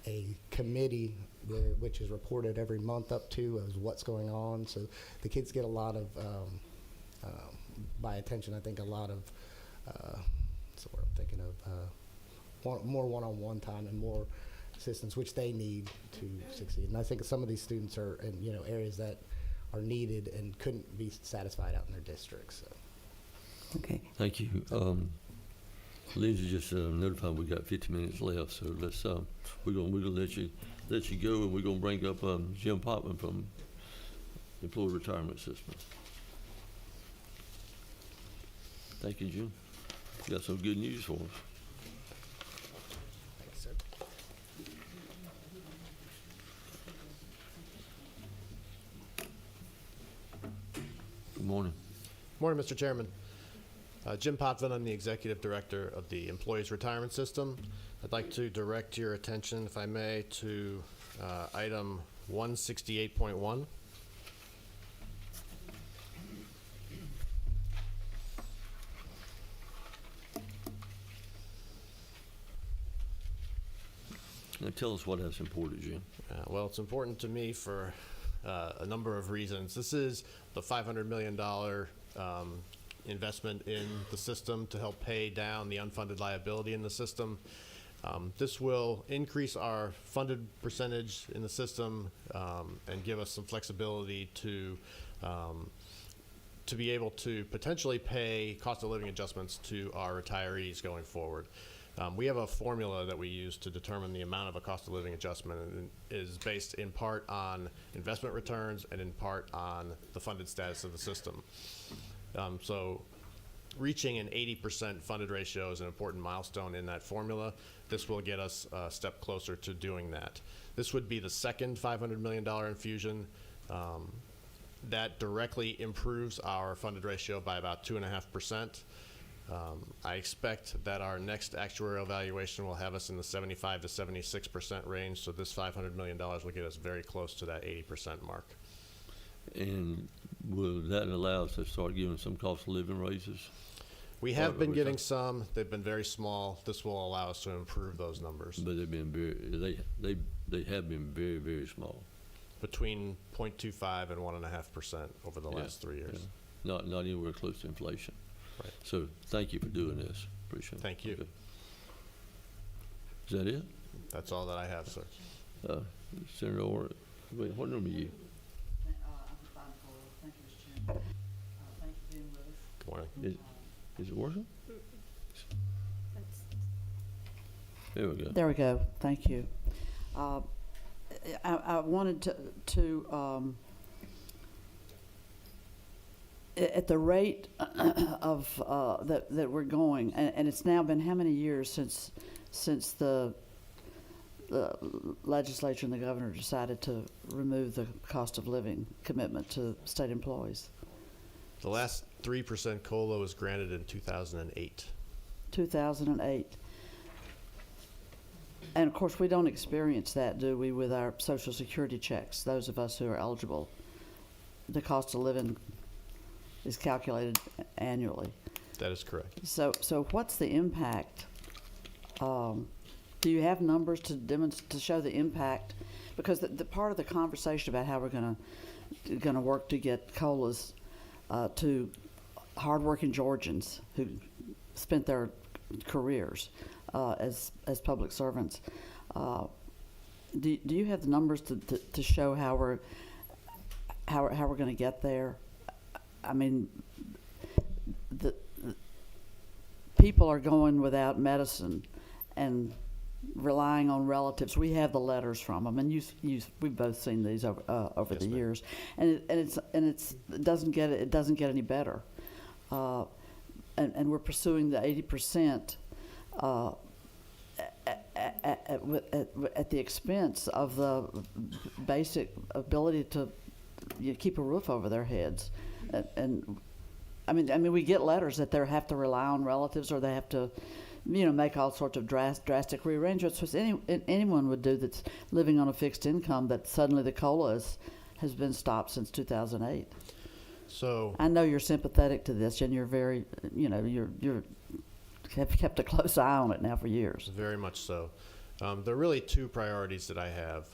a committee which is reported every month up to as what's going on. So the kids get a lot of by attention, I think, a lot of, what's the word I'm thinking of, more one-on-one time and more assistance, which they need to succeed. And I think some of these students are in, areas that are needed and couldn't be satisfied out in their districts. So. Okay. Thank you. Lindsay just notified we got 50 minutes left, so let's we're gonna let you go, and we're gonna bring up Jim Popman from Employee Retirement System. Thank you, Jim. You got some good news for us. Thanks, sir. Good morning. Morning, Mr. Chairman. Jim Potvin, I'm the Executive Director of the Employees Retirement System. I'd like to direct your attention, if I may, to item 168.1. Now tell us why that's important, Jim. Well, it's important to me for a number of reasons. This is the $500 million investment in the system to help pay down the unfunded liability in the system. This will increase our funded percentage in the system and give us some flexibility to be able to potentially pay cost of living adjustments to our retirees going forward. We have a formula that we use to determine the amount of a cost of living adjustment, and it is based in part on investment returns and in part on the funded status of the system. So reaching an 80% funded ratio is an important milestone in that formula. This will get us a step closer to doing that. This would be the second $500 million infusion. That directly improves our funded ratio by about 2.5%. I expect that our next actuarial evaluation will have us in the 75 to 76% range, so this $500 million will get us very close to that 80% mark. And will that allow us to start giving some cost of living raises? We have been getting some. They've been very small. This will allow us to improve those numbers. But they've been they have been very, very small. Between 0.25 and 1.5% over the last 3 years. Yeah. Not anywhere close to inflation. Right. So thank you for doing this. Appreciate it. Thank you. Okay. Is that it? That's all that I have, sir. Senator Orr, wait, what number are you? Thank you, Mr. Chairman. Thank you for being with us. Good morning. Is it working? There we go. There we go. Thank you. I wanted to at the rate of that we're going, and it's now been how many years since the legislature and the governor decided to remove the cost of living commitment to state employees? The last 3% COLA was granted in 2008. 2008. And of course, we don't experience that, do we, with our Social Security checks, those of us who are eligible? The cost of living is calculated annually. That is correct. So what's the impact? Do you have numbers to show the impact? Because the part of the conversation about how we're gonna work to get COLAs to hardworking Georgians who spent their careers as public servants. Do you have the numbers to show how we're going to get there? I mean, the people are going without medicine and relying on relatives. We have the letters from them, and we've both seen these over Yes, the ma'am. years, and it doesn't get any better. And we're pursuing the 80% at the expense of the basic ability to keep a roof over their heads. And I mean, we get letters that they have to rely on relatives, or they have to, make all sorts of drastic rearrangements, which anyone would do that's living on a fixed income. That suddenly the COLA has been stopped since 2008. So I know you're sympathetic to this, and you're very, you're have kept a close eye on it now for years. very much so. There are really two priorities that I have.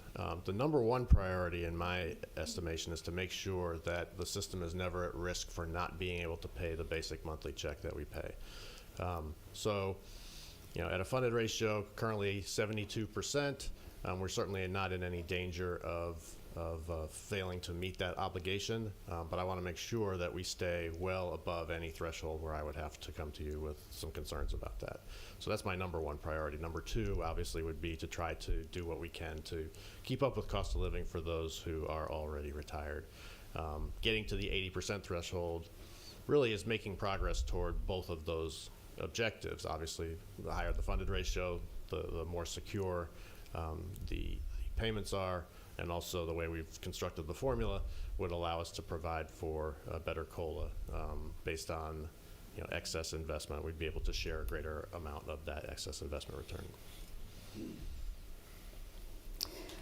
The number one priority in my estimation is to make sure that the system is never at risk for not being able to pay the basic monthly check that we pay. So, at a funded ratio currently 72%, we're certainly not in any danger of failing to meet that obligation, but I want to make sure that we stay well above any threshold where I would have to come to you with some concerns about that. So that's my number one priority. Number two, obviously, would be to try to do what we can to keep up with cost of living for those who are already retired. Getting to the 80% threshold really is making progress toward both of those objectives. Obviously, the higher the funded ratio, the more secure the payments are, and also the way we've constructed the formula would allow us to provide for a better COLA based on excess investment. We'd be able to share a greater amount of that excess investment return.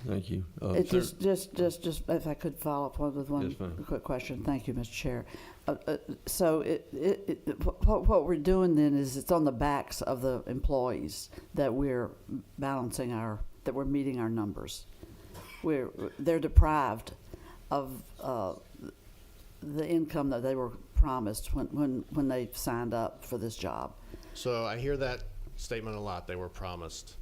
Thank you. Just if I could follow up with one Yes, ma'am. quick question. Thank you, Mr. Chair. So what we're doing then is it's on the backs of the employees that we're balancing that we're meeting our numbers. They're deprived of the income that they were promised when they signed up for this job. So I hear that statement a lot. They were promised.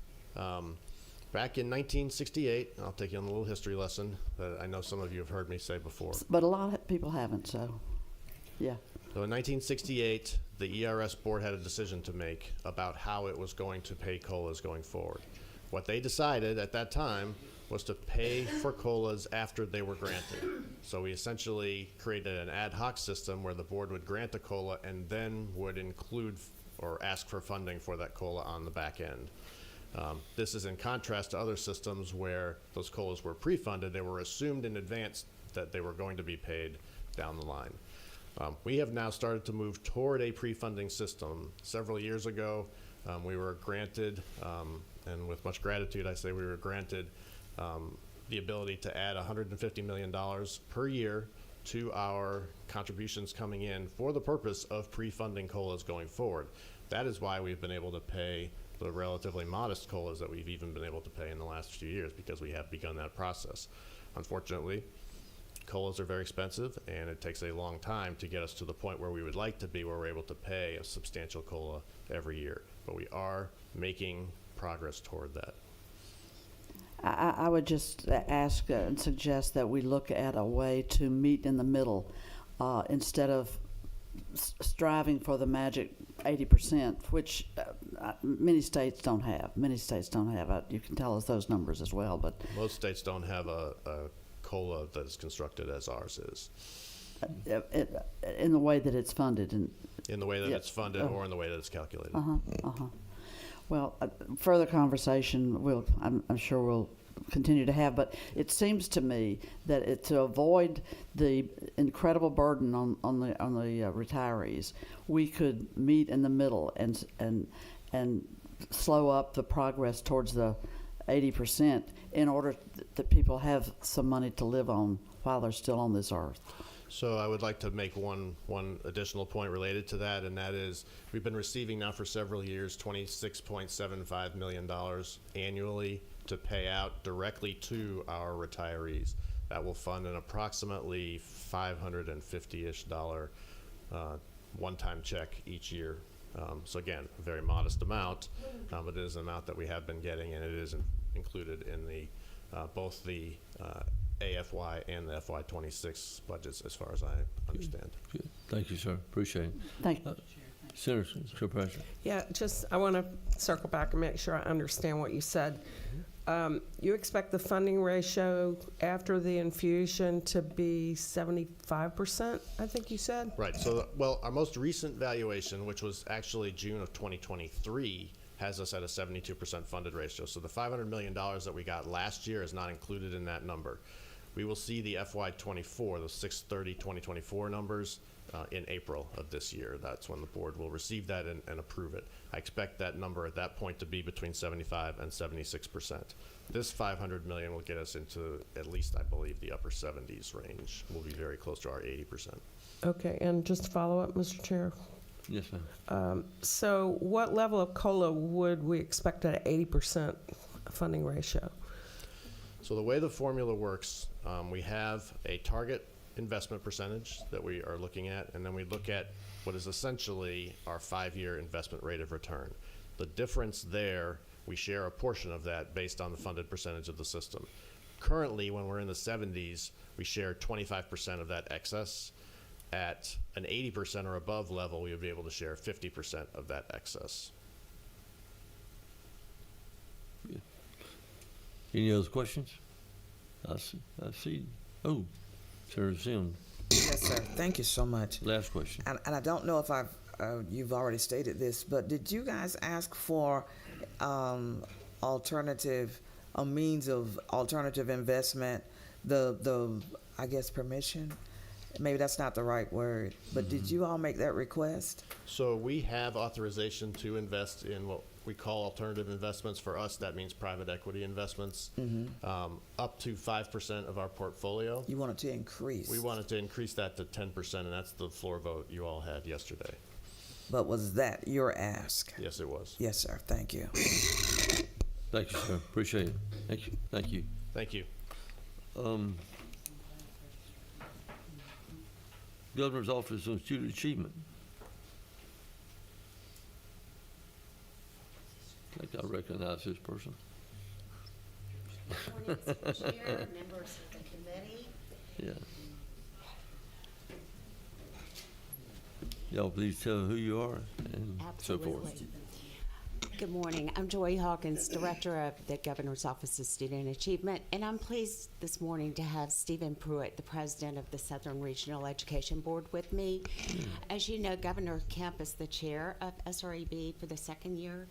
Back in 1968, I'll take you on a little history lesson that I know some of you have heard me say before. But a lot of people haven't, so yeah. So in 1968, the ERS board had a decision to make about how it was going to pay COLAs going forward. What they decided at that time was to pay for COLAs after they were granted. So we essentially created an ad hoc system where the board would grant a COLA and then would include or ask for funding for that COLA on the back end. This is in contrast to other systems where those COLAs were pre-funded. They were assumed in advance that they were going to be paid down the line. We have now started to move toward a pre-funding system. Several years ago, we were granted, and with much gratitude I say we were granted the ability to add $150 million per year to our contributions coming in for the purpose of pre-funding COLAs going forward. That is why we've been able to pay the relatively modest COLAs that we've even been able to pay in the last few years, because we have begun that process. Unfortunately, COLAs are very expensive, and it takes a long time to get us to the point where we would like to be, where we're able to pay a substantial COLA every year. But we are making progress toward that. I would just ask and suggest that we look at a way to meet in the middle instead of striving for the magic 80%, which many states don't have. You can tell us those numbers as well, but Most states don't have a COLA that is constructed as ours is, in the way that it's funded. in the way that Yeah. it's funded or in the way that it's calculated. Well, further conversation I'm sure we'll continue to have, but it seems to me that to avoid the incredible burden on the retirees, we could meet in the middle and slow up the progress towards the 80% in order that people have some money to live on while they're still on this earth. So I would like to make one additional point related to that, and that is we've been receiving now for several years $26.75 million annually to pay out directly to our retirees. That will fund an approximately $550-ish one-time check each year. So again, a very modest amount, but it is an amount that we have been getting, and it is included in the both the AFY and the FY26 budgets, as far as I understand. Good. Thank you, sir. Appreciate it. Thank you. Senator Pressure. Yeah, I want to circle back and make sure I understand what you said. You expect the funding ratio after the infusion to be 75%, I think you said? Right. So, our most recent valuation, which was actually June of 2023, has us at a 72% funded ratio. So the $500 million that we got last year is not included in that number. We will see the FY24, the 6/30/2024 numbers in April of this year. That's when the board will receive that and approve it. I expect that number at that point to be between 75 and 76%. This $500 million will get us into at least, I believe, the upper 70s range. We'll be very close to our 80%. Okay, and just to follow up, Mr. Chair. Yes, ma'am. So what level of COLA would we expect at 80% funding ratio? So the way the formula works, we have a target investment percentage that we are looking at, and then we look at what is essentially our 5-year investment rate of return. The difference there, we share a portion of that based on the funded percentage of the system. Currently, when we're in the 70s, we share 25% of that excess. At an 80% or above level, we would be able to share 50% of that excess. Any other questions? I see. Oh, Senator Sim, Yes, sir. Thank you so much. last question. And I don't know if you've already stated this, but did you guys ask for alternative, a means of alternative investment, I guess, permission? Maybe that's not the right word, but did you all make that request? So we have authorization to invest in what we call alternative investments. For us, that means private equity investments, up to 5% of our portfolio. You wanted to increase. We wanted to increase that to 10%, and that's the floor vote you all had yesterday. But was that your ask? Yes, it was. Yes, sir. Thank you. Thank you, sir. Appreciate it. Thank you. Thank you. Thank you. Governor's Office on Student Achievement. I think I recognize this person. Good morning, Mr. Chair, members of the committee. Yeah. Y'all please tell who you are and so forth. Absolutely. Good morning. I'm Joy Hawkins, Director of the Governor's Office of Student Achievement, and I'm pleased this morning to have Stephen Pruitt, the President of the Southern Regional Education Board, with me. As you know, Governor Kemp is the Chair of SREB for the second year,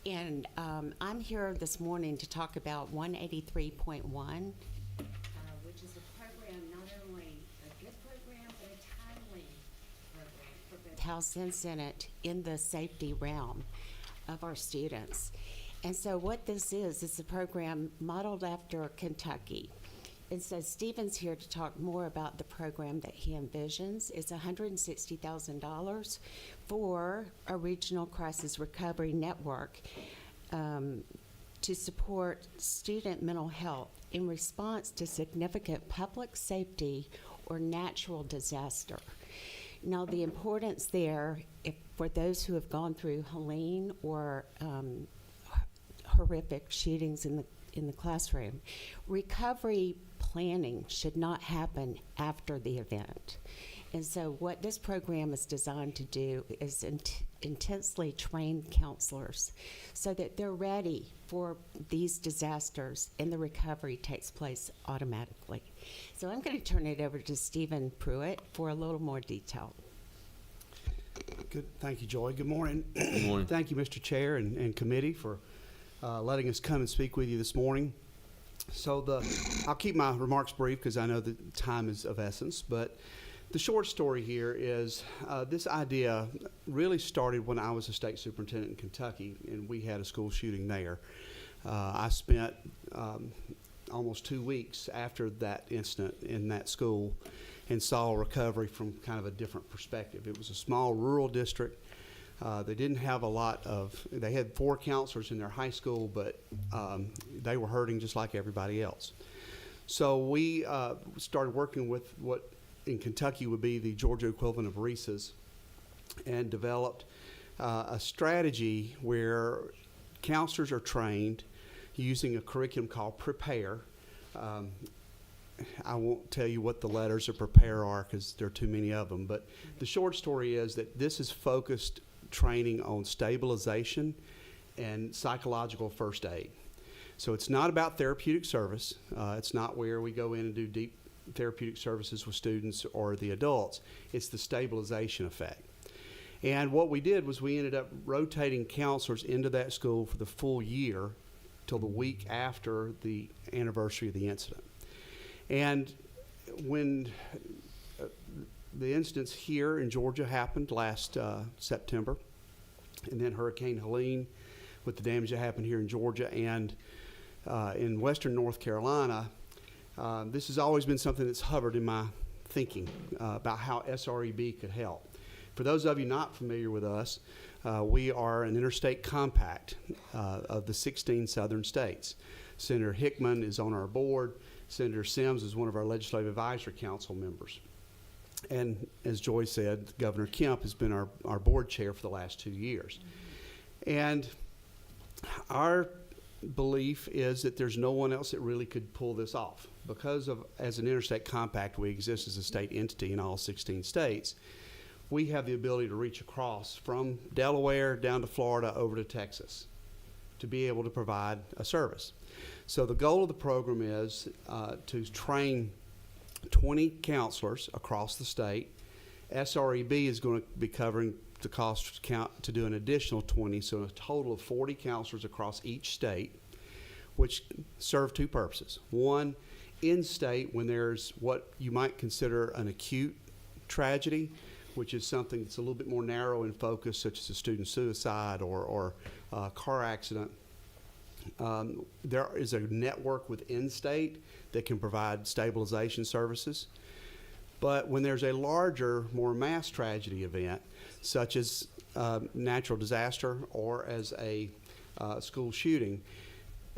and I'm here this morning to talk about 183.1, which is a program, not only a good program, but a timely program for both House and Senate in the safety realm of our students. And so what this is a program modeled after Kentucky. And so Stephen's here to talk more about the program that he envisions. It's $160,000 for a regional crisis recovery network to support student mental health in response to significant public safety or natural disaster. Now, the importance there, for those who have gone through Helene or horrific shootings in the classroom, recovery planning should not happen after the event. And so what this program is designed to do is intensely train counselors so that they're ready for these disasters and the recovery takes place automatically. So I'm going to turn it over to Stephen Pruitt for a little more detail. Good. Thank you, Joy. Good morning. Good morning. Thank you, Mr. Chair and committee, for letting us come and speak with you this morning. So I'll keep my remarks brief because I know that time is of essence, but the short story here is this idea really started when I was a state superintendent in Kentucky, and we had a school shooting there. I spent almost 2 weeks after that incident in that school and saw recovery from kind of a different perspective. It was a small rural district. They didn't have a lot they had 4 counselors in their high school, but they were hurting just like everybody else. So we started working with what in Kentucky would be the Georgia equivalent of RESAs, and developed a strategy where counselors are trained using a curriculum called Prepare. I won't tell you what the letters of Prepare are because there are too many of them, but the short story is that this is focused training on stabilization and psychological first aid. So it's not about therapeutic service. It's not where we go in and do deep therapeutic services with students or the adults. It's the stabilization effect. And what we did was we ended up rotating counselors into that school for the full year till the week after the anniversary of the incident. And when the incidents here in Georgia happened last September, and then Hurricane Helene with the damage that happened here in Georgia and in western North Carolina, this has always been something that's hovered in my thinking about how SREB could help. For those of you not familiar with us, we are an interstate compact of the 16 southern states. Senator Hickman is on our board. Senator Sims is one of our Legislative Advisory Council members. And as Joy said, Governor Kemp has been our board chair for the last 2 years. And our belief is that there's no one else that really could pull this off. Because of, as an interstate compact, we exist as a state entity in all 16 states. We have the ability to reach across from Delaware down to Florida over to Texas to be able to provide a service. So the goal of the program is to train 20 counselors across the state. SREB is going to be covering the cost count to do an additional 20, so a total of 40 counselors across each state, which serve two purposes. One, in state, when there's what you might consider an acute tragedy, which is something that's a little bit more narrow in focus, such as a student suicide or car accident, there is a network within state that can provide stabilization services. But when there's a larger, more mass tragedy event, such as natural disaster or as a school shooting,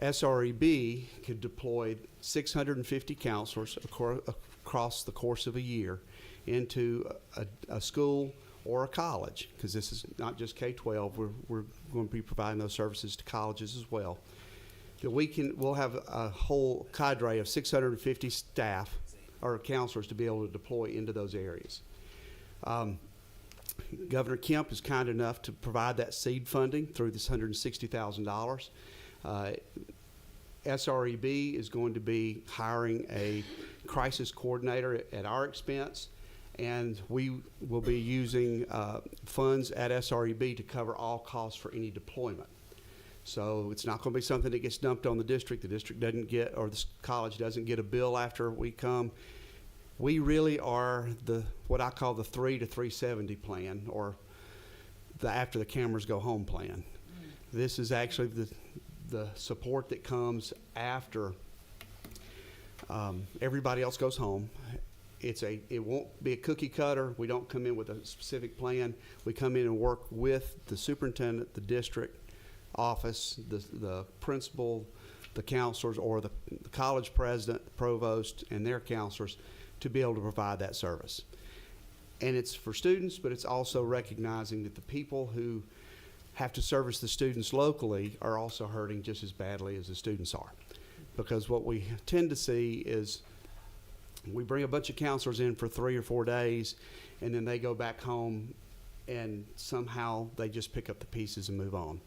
SREB could deploy 650 counselors across the course of a year into a school or a college, because this is not just K-12. We're going to be providing those services to colleges as well. That we'll have a whole cadre of 650 staff or counselors to be able to deploy into those areas. Governor Kemp is kind enough to provide that seed funding through this $160,000. SREB is going to be hiring a crisis coordinator at our expense, and we will be using funds at SREB to cover all costs for any deployment. So it's not going to be something that gets dumped on the district. The district doesn't get, or the college doesn't get a bill after we come. We really are what I call the 3 to 370 plan, or the after the cameras go home plan. This is actually the support that comes after everybody else goes home. It won't be a cookie cutter. We don't come in with a specific plan. We come in and work with the superintendent, the district office, the principal, the counselors, or the college president, provost, and their counselors to be able to provide that service. And it's for students, but it's also recognizing that the people who have to service the students locally are also hurting just as badly as the students are. Because what we tend to see is we bring a bunch of counselors in for 3 or 4 days, and then they go back home and somehow they just pick up the pieces and move on.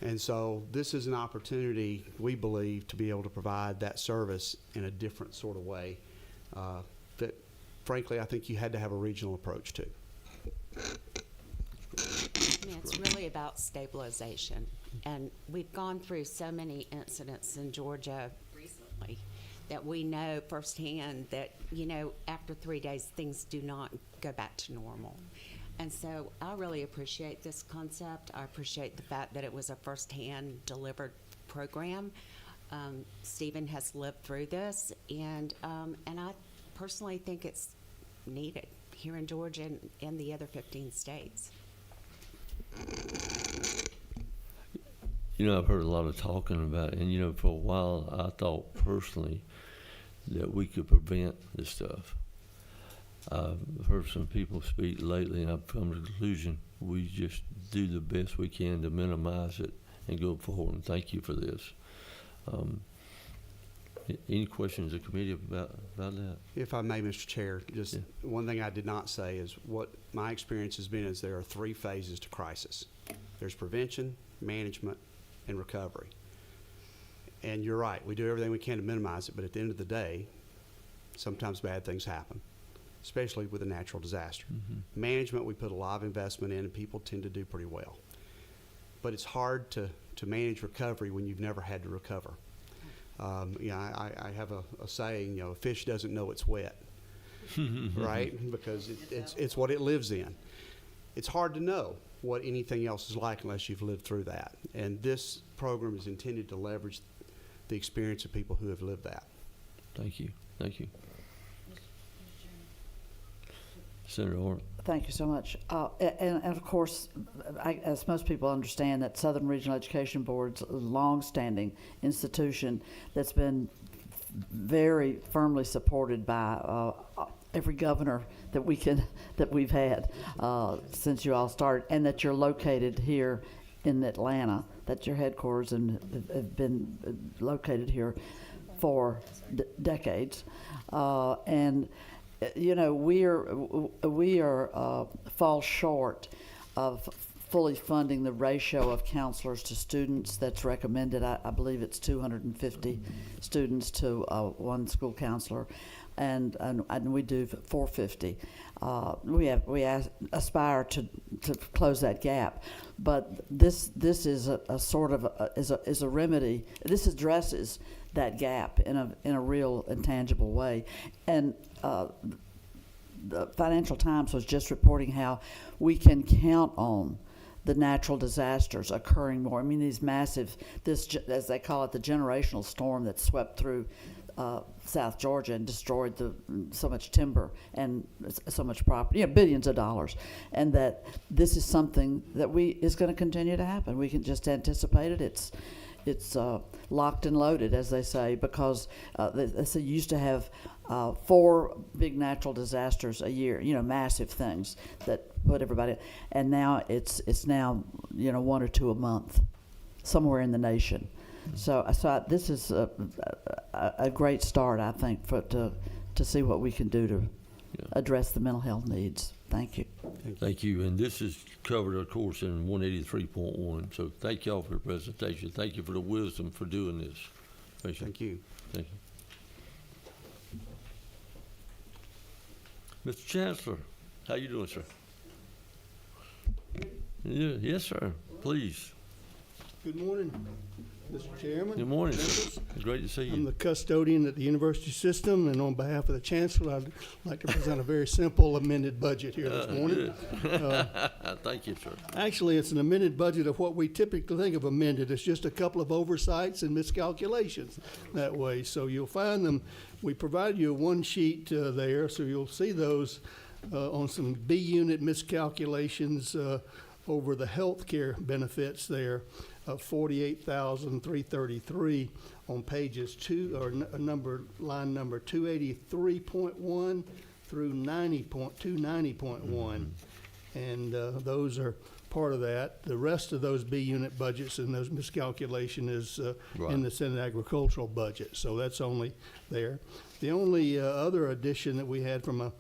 And so this is an opportunity, we believe, to be able to provide that service in a different sort of way that, frankly, I think you had to have a regional approach to. It's really about stabilization. And we've gone through so many incidents in Georgia recently that we know firsthand that, after 3 days, things do not go back to normal. And so I really appreciate this concept. I appreciate the fact that it was a firsthand delivered program. Stephen has lived through this, and I personally think it's needed here in Georgia and the other 15 states. I've heard a lot of talking about it, and for a while I thought personally that we could prevent this stuff. I've heard some people speak lately, and I've come to the conclusion we just do the best we can to minimize it and go forward. And thank you for this. Any questions of the committee about that? If I may, Mr. Chair, just one thing I did not say is what my experience has been is there are 3 phases to crisis. There's prevention, management, and recovery. And you're right, we do everything we can to minimize it, but at the end of the day, sometimes bad things happen, especially with a natural disaster. Mm-hmm. Management, we put a lot of investment in, and people tend to do pretty well. But it's hard to manage recovery when you've never had to recover. I have a saying, a fish doesn't know it's wet, right? Because it's what it lives in. It's hard to know what anything else is like unless you've lived through that. And this program is intended to leverage the experience of people who have lived that. Thank you. Senator Orr. Thank you so much. And of course, as most people understand, that Southern Regional Education Board's a long-standing institution that's been very firmly supported by every governor that we've had since you all started, and that you're located here in Atlanta, that your headquarters and have been located here for decades, and you know, we are fall short of fully funding the ratio of counselors to students that's recommended. I believe it's 250 students to one school counselor, and we do 450. We aspire to close that gap, but this is a sort of is a remedy. This addresses that gap in a real and tangible way. And the Financial Times was just reporting how we can count on the natural disasters occurring more. I mean, these massive, as they call it, the generational storm that swept through South Georgia and destroyed so much timber and so much property, billions of dollars, and that this is something that is going to continue to happen. We can just anticipate it. It's locked and loaded, as they say, because they used to have 4 big natural disasters a year, massive things that put everybody, and now it's now 1 or 2 a month, somewhere in the nation. So this is a great start, I think, to see what we can do to address the mental health needs. Thank you. Thank you. And this is covered, of course, in 183.1. So thank y'all for the presentation. Thank you for the wisdom for doing this. Thank you. Thank you. Mr. Chancellor, how you doing, sir? Yeah, yes, sir. Please. Good morning, Mr. Chairman. Good morning. Members. It's great to see you. I'm the custodian at the university system, and on behalf of the chancellor, I'd like to present a very simple amended budget here this morning. Thank you, sir. Actually, it's an amended budget of what we typically think of amended. It's just a couple of oversights and miscalculations that way. So you'll find them. We provide you one sheet there, so you'll see those on some B unit miscalculations over the health care benefits there of $48,333 on pages line number 283.1 through 290.1, and those are part of that. The rest of those B unit budgets and those miscalculation is in the Senate agricultural budget, so that's only there. The only other addition that we had from a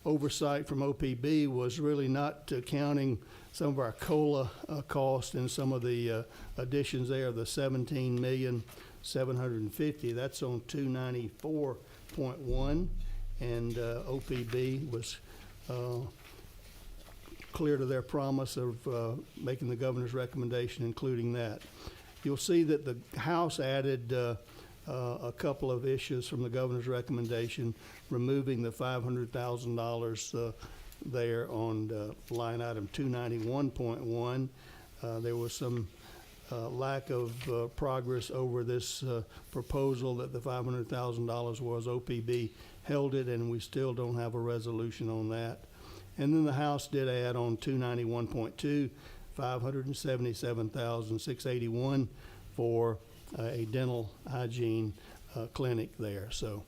oversight from OPB was really not counting some of our COLA cost and some of the additions there, the $17,750,000. That's on 294.1, and OPB was clear to their promise of making the governor's recommendation, including that. You'll see that the House added a couple of issues from the governor's recommendation, removing the $500,000 there on line item 291.1. There was some lack of progress over this proposal that the $500,000 was. OPB held it, and we still don't have a resolution on that. And then the House did add on 291.2, $577,681 for a dental hygiene clinic there. So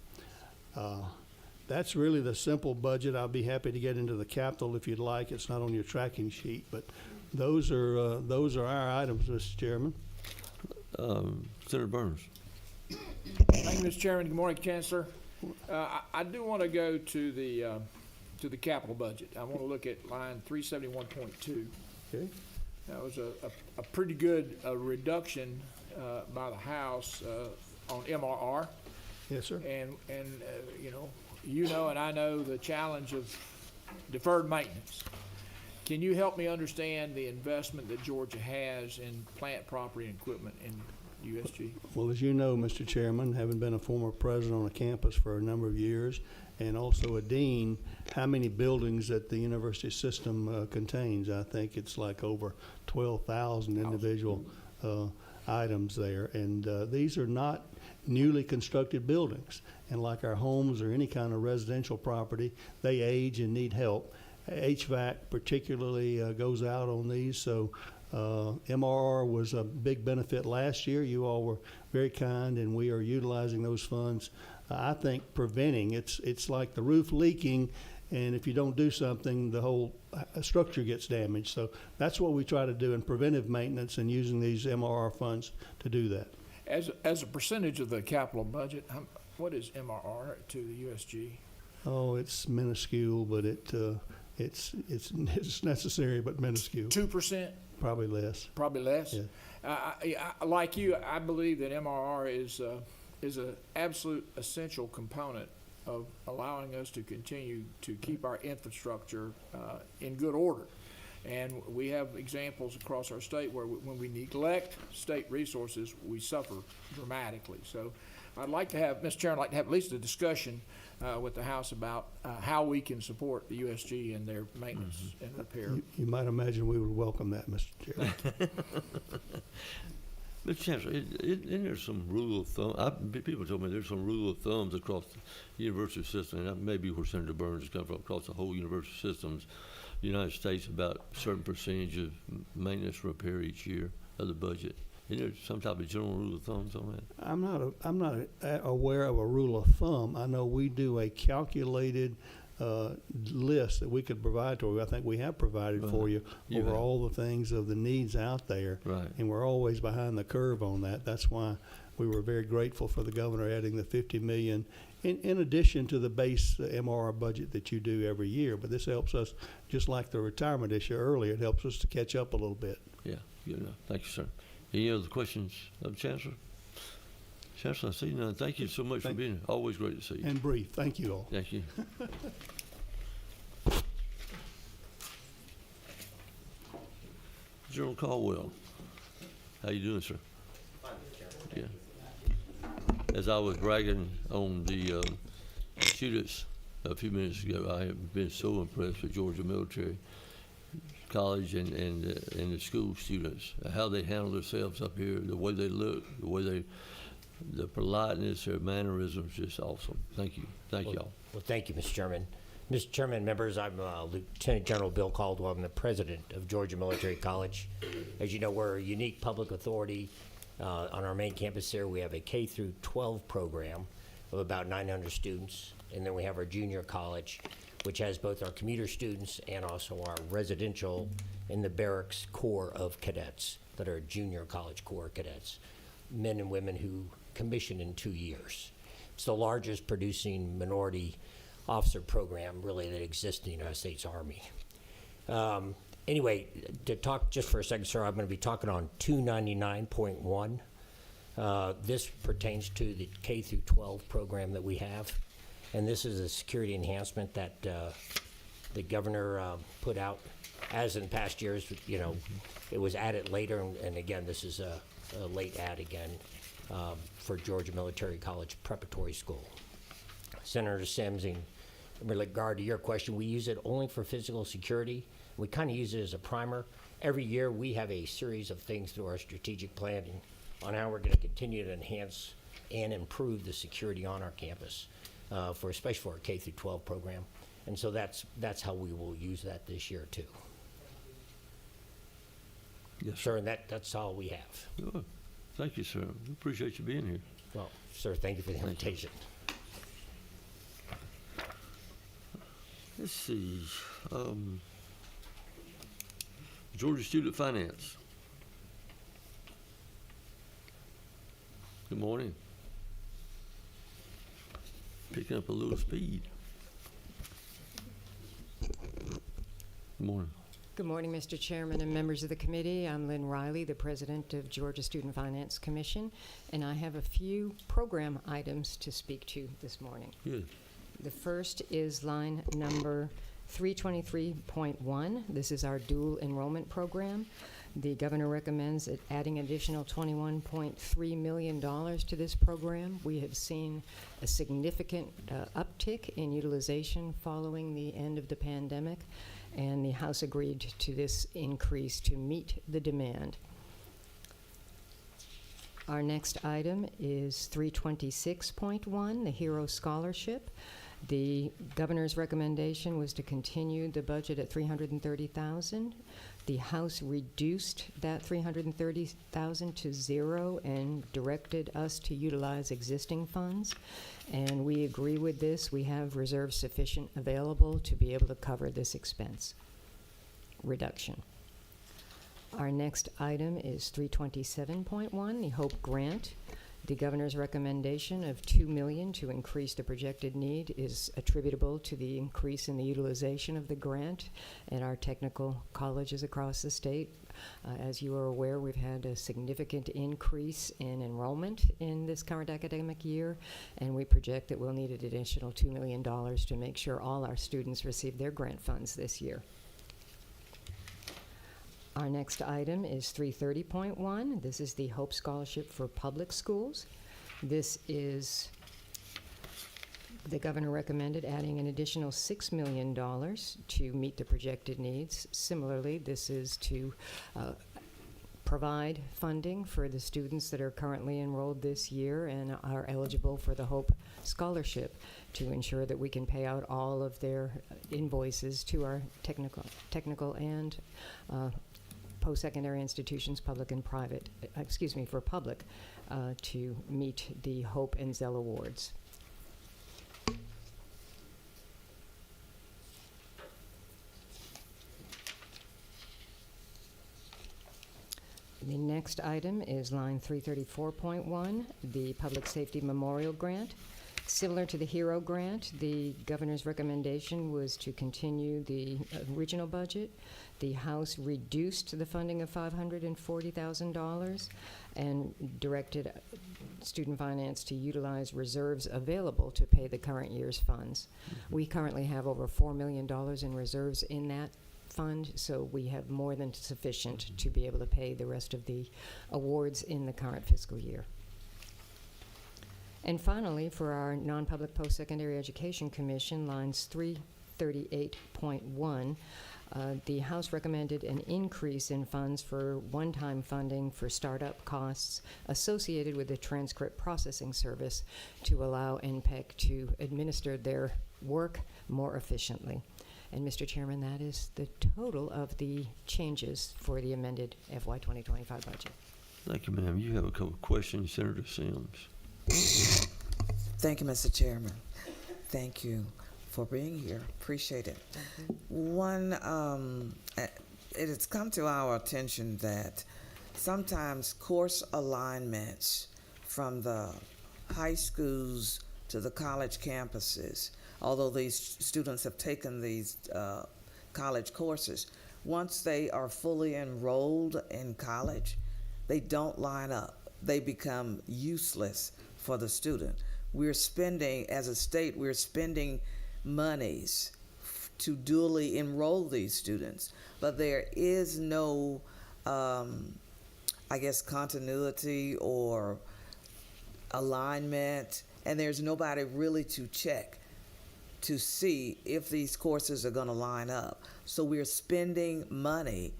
that's really the simple budget. I'll be happy to get into the capital if you'd like. It's not on your tracking sheet, but those are our items, Mr. Chairman. Senator Burns. Thank you, Mr. Chairman. Good morning, Chancellor. I do want to go to the capital budget. I want to look at line 371.2. Okay. That was a pretty good reduction by the House on MRR. Yes, sir. And and I know the challenge of deferred maintenance. Can you help me understand the investment that Georgia has in plant, property, and equipment in USG? Well, as you know, Mr. Chairman, having been a former president on a campus for a number of years and also a dean, how many buildings that the university system contains? I think it's like over 12,000 individual items there. And these are not newly constructed buildings. And like our homes or any kind of residential property, they age and need help. HVAC particularly goes out on these. So MRR was a big benefit last year. You all were very kind, and we are utilizing those funds. I think preventing, it's like the roof leaking, and if you don't do something, the whole structure gets damaged. So that's what we try to do in preventive maintenance and using these MRR funds to do that. As a percentage of the capital budget, what is MRR to the USG? Oh, it's minuscule, but it's necessary, but minuscule. 2%? Probably less. Probably less? Yeah. I like you, I believe that MRR is an absolute essential component of allowing us to continue to keep our infrastructure in good order. And we have examples across our state where when we neglect state resources, we suffer dramatically. So I'd like to have, Mr. Chairman, I'd like to have at least a discussion with the House about how we can support the USG and their maintenance and repair. You might imagine we would welcome that, Mr. Chair. Mr. Chancellor, isn't there some rule of thumb? People told me there's some rule of thumbs across the university system, and that may be where Senator Burns is coming from, across the whole university systems, the United States, about a certain percentage of maintenance repair each year of the budget. Isn't there some type of general rule of thumbs on that? I'm not aware of a rule of thumb. I know we do a calculated list that we could provide to you. I think we have provided for you over all the things of the needs out there. Right. And we're always behind the curve on that. That's why we were very grateful for the governor adding the $50 million in addition to the base MRR budget that you do every year. But this helps us, just like the retirement issue earlier, it helps us to catch up a little bit. Yeah, good enough. Thank you, sir. Any other questions of the Chancellor? Chancellor, I see none. Thank you so much for being here. Always great to see you. And brief. Thank you all. Thank you. General Caldwell, how you doing, sir? Fine, Chairman. Yeah. As I was bragging on the students a few minutes ago, I have been so impressed with Georgia Military College and the school students, how they handle themselves up here, the way they look, the politeness, their mannerisms, just awesome. Thank you. Thank y'all. Well, thank you, Mr. Chairman. Mr. Chairman, members, I'm Lieutenant General Bill Caldwell. I'm the president of Georgia Military College. As you know, we're a unique public authority. On our main campus here, we have a K through 12 program of about 900 students. And then we have our junior college, which has both our commuter students and also our residential in the barracks corps of cadets that are junior college corps cadets, men and women who commission in 2 years. It's the largest producing minority officer program really that exists in the United States Army. Anyway, to talk just for a second, sir, I'm going to be talking on 299.1. This pertains to the K through 12 program that we have. And this is a security enhancement that the governor put out. As in past years, you know, it was added later, and again, this is a late add again for Georgia Military College Preparatory School. Senator Sims, in regard to your question, we use it only for physical security. We kind of use it as a primer. Every year, we have a series of things through our strategic planning on how we're going to continue to enhance and improve the security on our campus. Especially for our K through 12 program, and so that's how we will use that this year too. Yes, sir. And that's all we have. Good. Thank you, sir. We appreciate you being here. Well, sir, thank you for the invitation. Let's see. Georgia Student Finance. Good morning. Picking up a little speed. Good morning. Good morning, Mr. Chairman and members of the committee. I'm Lynn Riley, the president of Georgia Student Finance Commission, and I have a few program items to speak to this morning. Good. The first is line number 323.1. This is our dual enrollment program. The governor recommends adding additional $21.3 million to this program. We have seen a significant uptick in utilization following the end of the pandemic, and the House agreed to this increase to meet the demand. Our next item is 326.1, the Hero Scholarship. The governor's recommendation was to continue the budget at $330,000. The House reduced that $330,000 to zero and directed us to utilize existing funds. And we agree with this. We have reserves sufficient available to be able to cover this expense reduction. Our next item is 327.1, the HOPE grant. The governor's recommendation of $2 million to increase the projected need is attributable to the increase in the utilization of the grant at our technical colleges across the state. As you are aware, we've had a significant increase in enrollment in this current academic year, and we project that we'll need an additional $2 million to make sure all our students receive their grant funds this year. Our next item is 330.1. This is the HOPE Scholarship for Public Schools. This is, the governor recommended adding an additional $6 million to meet the projected needs. Similarly, this is to provide funding for the students that are currently enrolled this year and are eligible for the HOPE Scholarship to ensure that we can pay out all of their invoices to our technical and post-secondary institutions, public and private, for public, to meet the HOPE and Zell Awards. The next item is line 334.1, the Public Safety Memorial Grant. Similar to the HERO grant, the governor's recommendation was to continue the original budget. The House reduced the funding of $540,000 and directed Student Finance to utilize reserves available to pay the current year's funds. We currently have over $4 million in reserves in that fund, so we have more than sufficient to be able to pay the rest of the awards in the current fiscal year. And finally, for our non-public post-secondary education commission, lines 338.1, the House recommended an increase in funds for one-time funding for startup costs associated with the transcript processing service to allow NPEC to administer their work more efficiently. And Mr. Chairman, that is the total of the changes for the amended FY 2025 budget. Thank you, ma'am. You have a couple of questions, Senator Sims. Thank you, Mr. Chairman. Thank you for being here. Appreciate it. One, it has come to our attention that sometimes course alignments from the high schools to the college campuses, although these students have taken these college courses, once they are fully enrolled in college, they don't line up. They become useless for the student. We're spending, as a state, we're spending monies to duly enroll these students, but there is no, continuity or alignment, and there's nobody really to check to see if these courses are going to line up. So we're spending money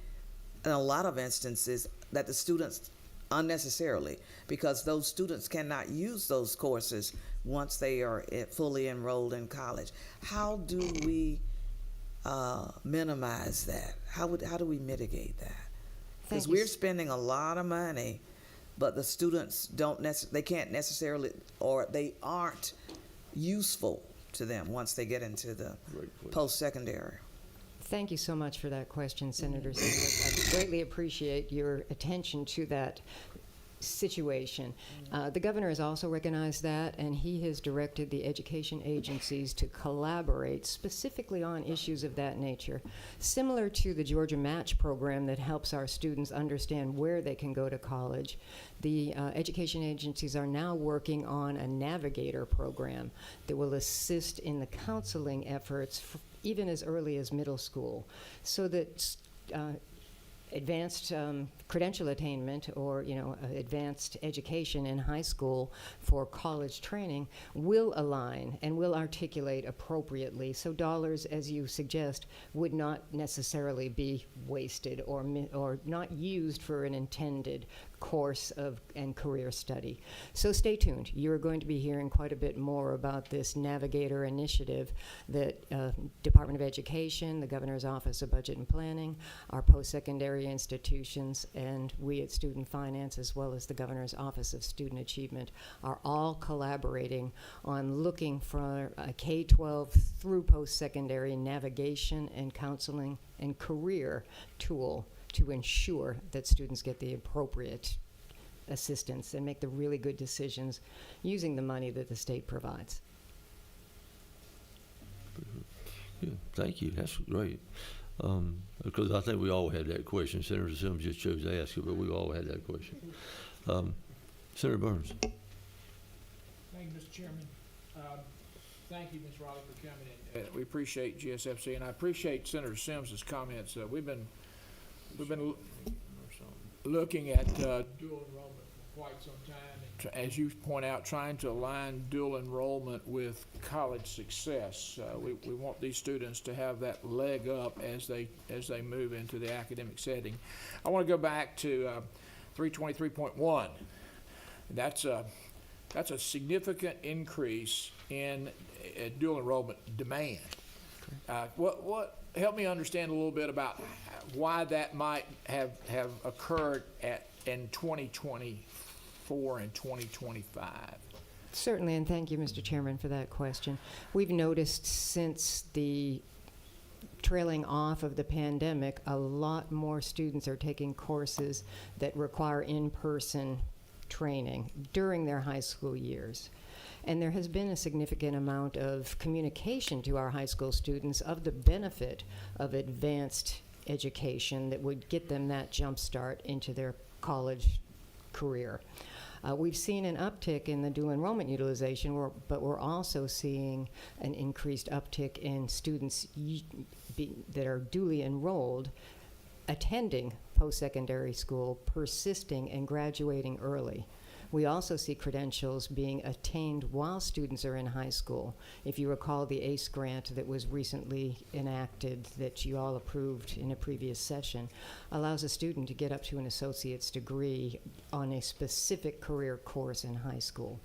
in a lot of instances that the students unnecessarily, because those students cannot use those courses once they are fully enrolled in college. How do we minimize that? How do we mitigate that? Because we're spending a lot of money, but the students they can't necessarily, or they aren't useful to them once they get into the post-secondary. Thank you so much for that question, Senator Sanders. I greatly appreciate your attention to that situation. The governor has also recognized that, and he has directed the education agencies to collaborate specifically on issues of that nature. Similar to the Georgia Match program that helps our students understand where they can go to college, the education agencies are now working on a navigator program that will assist in the counseling efforts even as early as middle school, so that advanced credential attainment or advanced education in high school for college training will align and will articulate appropriately, so dollars, as you suggest, would not necessarily be wasted or not used for an intended course and career study. So stay tuned. You're going to be hearing quite a bit more about this Navigator initiative that Department of Education, the Governor's Office of Budget and Planning, our post-secondary institutions, and we at Student Finance, as well as the Governor's Office of Student Achievement, are all collaborating on looking for a K-12 through post-secondary navigation and counseling and career tool to ensure that students get the appropriate assistance and make the really good decisions using the money that the state provides. Good. Thank you. That's great. Because I think we all had that question. Senator Sims just chose to ask it, but we all had that question. Senator Burns. Thank you, Mr. Chairman. Thank you, Ms. Riley, for coming in. We appreciate GSFC, and I appreciate Senator Sims's comments. We've been looking at dual enrollment for quite some time, and as you point out, trying to align dual enrollment with college success. We want these students to have that leg up as they move into the academic setting. I want to go back to 323.1. That's a significant increase in dual enrollment demand. Help me understand a little bit about why that might have occurred in 2024 and 2025. Certainly, and thank you, Mr. Chairman, for that question. We've noticed since the trailing off of the pandemic, a lot more students are taking courses that require in-person training during their high school years. And there has been a significant amount of communication to our high school students of the benefit of advanced education that would get them that jump start into their college career. We've seen an uptick in the dual enrollment utilization, but we're also seeing an increased uptick in students that are duly enrolled attending post-secondary school, persisting and graduating early. We also see credentials being attained while students are in high school. If you recall the ACE grant that was recently enacted that you all approved in a previous session, allows a student to get up to an associate's degree on a specific career course in high school.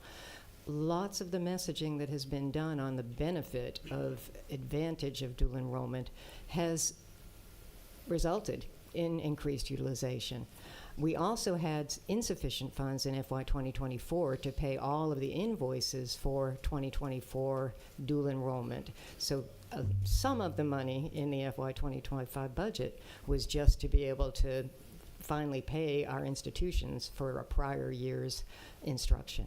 Lots of the messaging that has been done on the benefit of advantage of dual enrollment has resulted in increased utilization. We also had insufficient funds in FY 2024 to pay all of the invoices for 2024 dual enrollment. So some of the money in the FY 2025 budget was just to be able to finally pay our institutions for a prior year's instruction.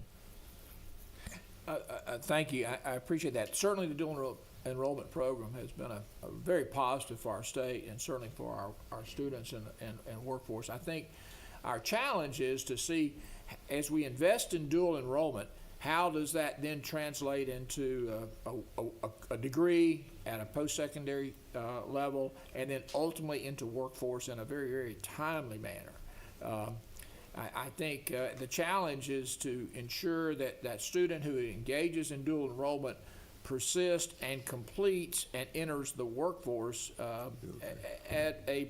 Thank you. I appreciate that. Certainly the dual enrollment program has been a very positive for our state and certainly for our students and workforce. I think our challenge is to see, as we invest in dual enrollment, how does that then translate into a degree at a post-secondary level and then ultimately into workforce in a very, very timely manner. I think the challenge is to ensure that that student who engages in dual enrollment persists and completes and enters the workforce at a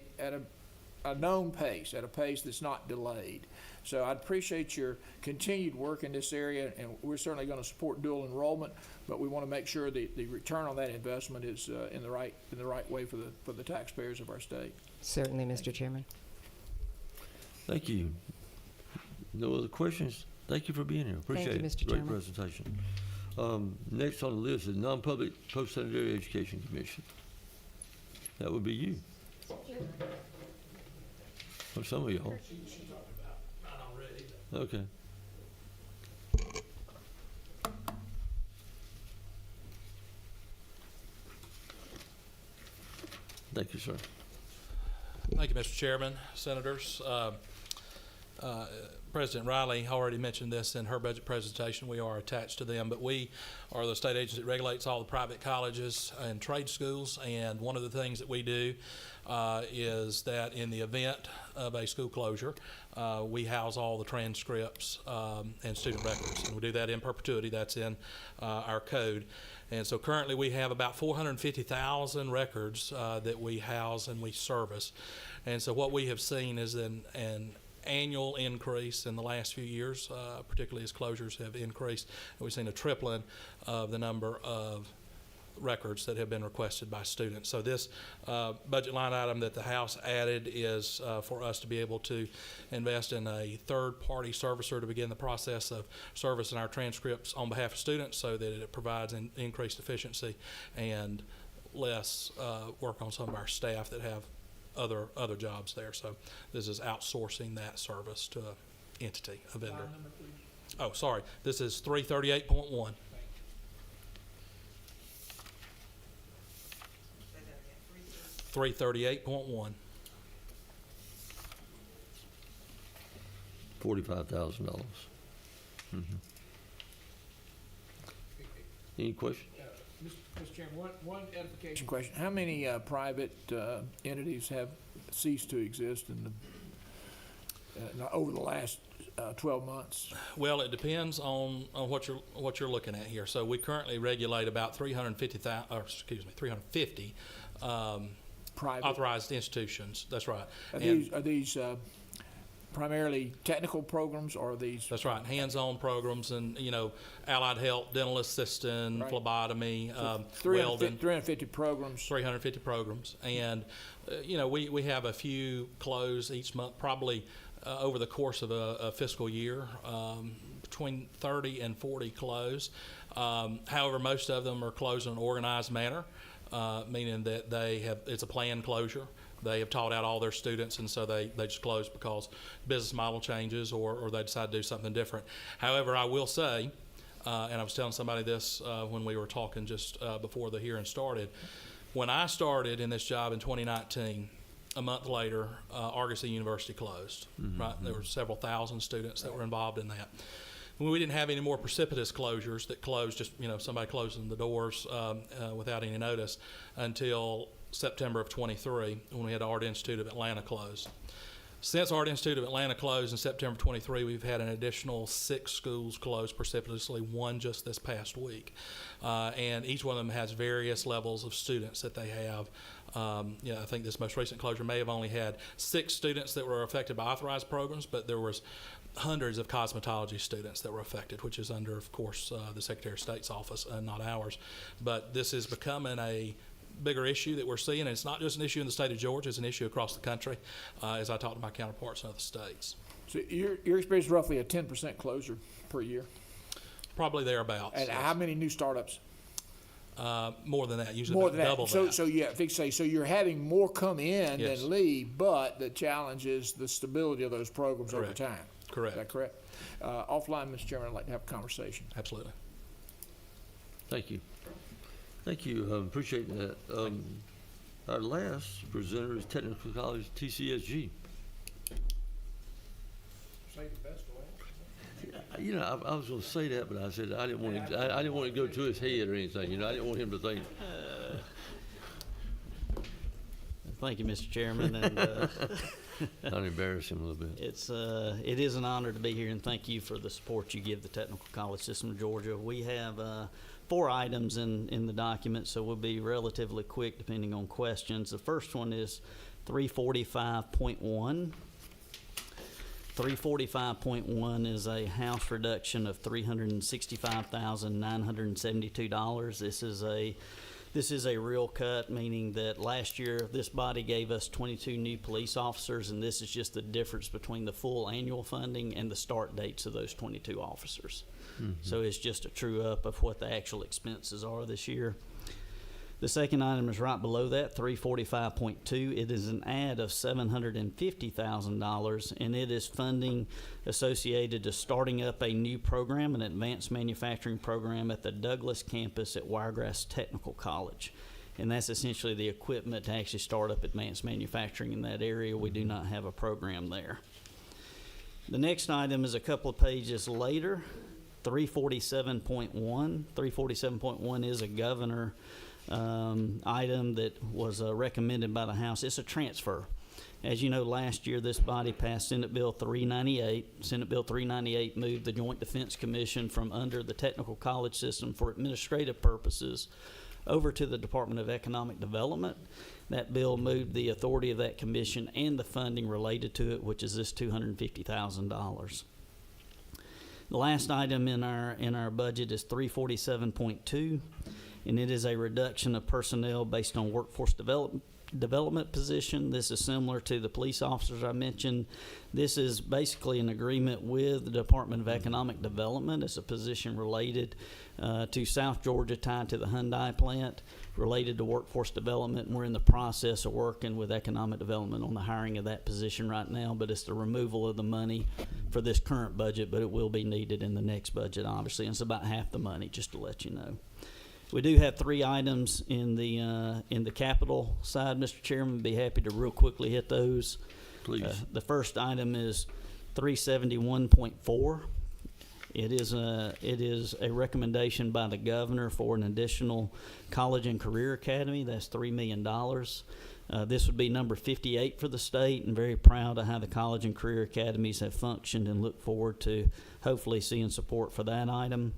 known pace, at a pace that's not delayed. So I'd appreciate your continued work in this area, and we're certainly going to support dual enrollment, but we want to make sure the return on that investment is in the right way for the taxpayers of our state. Certainly, Mr. Chairman. Thank you. No other questions? Thank you for being here. Appreciate Thank you, Mr. it. Great Chairman. presentation. Next on the list is Non-Public Post-Secondary Education Commission. That would be you. Or some of y'all. Okay. Thank you, sir. Thank you, Mr. Chairman, Senators. President Riley already mentioned this in her budget presentation. We are attached to them, but we are the state agency that regulates all the private colleges and trade schools. And one of the things that we do is that in the event of a school closure, we house all the transcripts and student records. And we do that in perpetuity. That's in our code. And so currently we have about 450,000 records that we house and we service. And so what we have seen is an annual increase in the last few years, particularly as closures have increased. And we've seen a tripling of the number of records that have been requested by students. So this budget line item that the House added is for us to be able to invest in a third-party servicer to begin the process of servicing our transcripts on behalf of students, so that it provides increased efficiency and less work on some of our staff that have other jobs there. So this is outsourcing that service to an entity, a vendor. Oh, sorry. This is 338.1. 338.1. $45,000. Any questions? Mr. Chairman, one edification question. How many private entities have ceased to exist in the, over the last 12 months? Well, it depends on what you're looking at here. So we currently regulate about 350 Private authorized institutions. That's right. Are these primarily technical programs, or are these? That's right. Hands-on programs, and allied health, dental assistant, Right. phlebotomy, So welding. 350 programs. 350 programs, and we have a few close each month, probably over the course of a fiscal year, between 30 and 40 close. However, most of them are closed in an organized manner, meaning that it's a planned closure. They have taught out all their students, and so they just close because business model changes or they decide to do something different. However, I will say, and I was telling somebody this when we were talking just before the hearing started, when I started in this job in 2019, a month later, Argosy University closed. Right, there were several thousand students that were involved in that. We didn't have any more precipitous closures that closed just somebody closing the doors without any notice until September of 23, when we had the Art Institute of Atlanta closed. Since Art Institute of Atlanta closed in September 23, we've had an additional 6 schools closed precipitously, one just this past week. And each one of them has various levels of students that they have. I think this most recent closure may have only had 6 students that were affected by authorized programs, but there was hundreds of cosmetology students that were affected, which is under, of course, the Secretary of State's office and not ours. But this is becoming a bigger issue that we're seeing, and it's not just an issue in the state of Georgia, it's an issue across the country, as I talk to my counterparts in other states. So your experience is roughly a 10% closure per year? Probably thereabouts. And yes. how many new startups? More than that, usually More than double that. that. So yeah, so you're having more come in Yes. than leave, but the challenge is the stability of those programs over Correct. time. Correct. Is that correct? Offline, Mr. Chairman, I'd like to have a conversation. Absolutely. Thank you. Thank you. Appreciate that. Our last presenter is Technical College TCSG. Say the best way. I was going to say that, but I said I didn't want to. I didn't want to go to his head or anything. I didn't want him to think. Thank you, Mr. Chairman, and I'll embarrass him a little bit. it is an honor to be here, and thank you for the support you give the Technical College System of Georgia. We have 4 items in the document, so we'll be relatively quick depending on questions. The first one is 345.1. 345.1 is a House reduction of $365,972. This is a real cut, meaning that last year this body gave us 22 new police officers, and this is just the difference between the full annual funding and the start dates of those 22 officers. So it's just a true up of what the actual expenses are this year. The second item is right below that, 345.2. It is an add of $750,000, and it is funding associated to starting up a new program, an advanced manufacturing program at the Douglas campus at Wiregrass Technical College. And that's essentially the equipment to actually start up advanced manufacturing in that area. We do not have a program there. The next item is a couple of pages later, 347.1. 347.1 is a governor item that was recommended by the House. It's a transfer. As you know, last year this body passed Senate Bill 398. Senate Bill 398 moved the Joint Defense Commission from under the Technical College System for administrative purposes over to the Department of Economic Development. That bill moved the authority of that commission and the funding related to it, which is this $250,000. The last item in our budget is 347.2, and it is a reduction of personnel based on workforce development position. This is similar to the police officers I mentioned. This is basically an agreement with the Department of Economic Development. It's a position related to South Georgia, tied to the Hyundai plant, related to workforce development. And we're in the process of working with economic development on the hiring of that position right now, but it's the removal of the money for this current budget, but it will be needed in the next budget, obviously, and it's about half the money, just to let you know. We do have 3 items in the capital side, Mr. Chairman. Be happy to real quickly hit those. Please. The first item is 371.4. It is a recommendation by the governor for an additional college and career academy. That's $3 million. This would be number 58 for the state, and very proud of how the college and career academies have functioned, and look forward to hopefully seeing support for that item.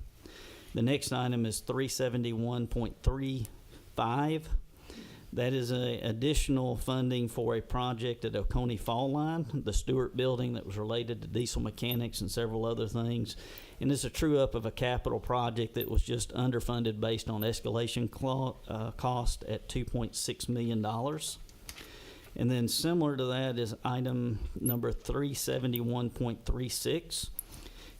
The next item is 371.35. That is additional funding for a project at Oconee Fall Line, the Stewart building that was related to diesel mechanics and several other things. And it's a true up of a capital project that was just underfunded based on escalation cost at $2.6 million. And then similar to that is item number 371.36.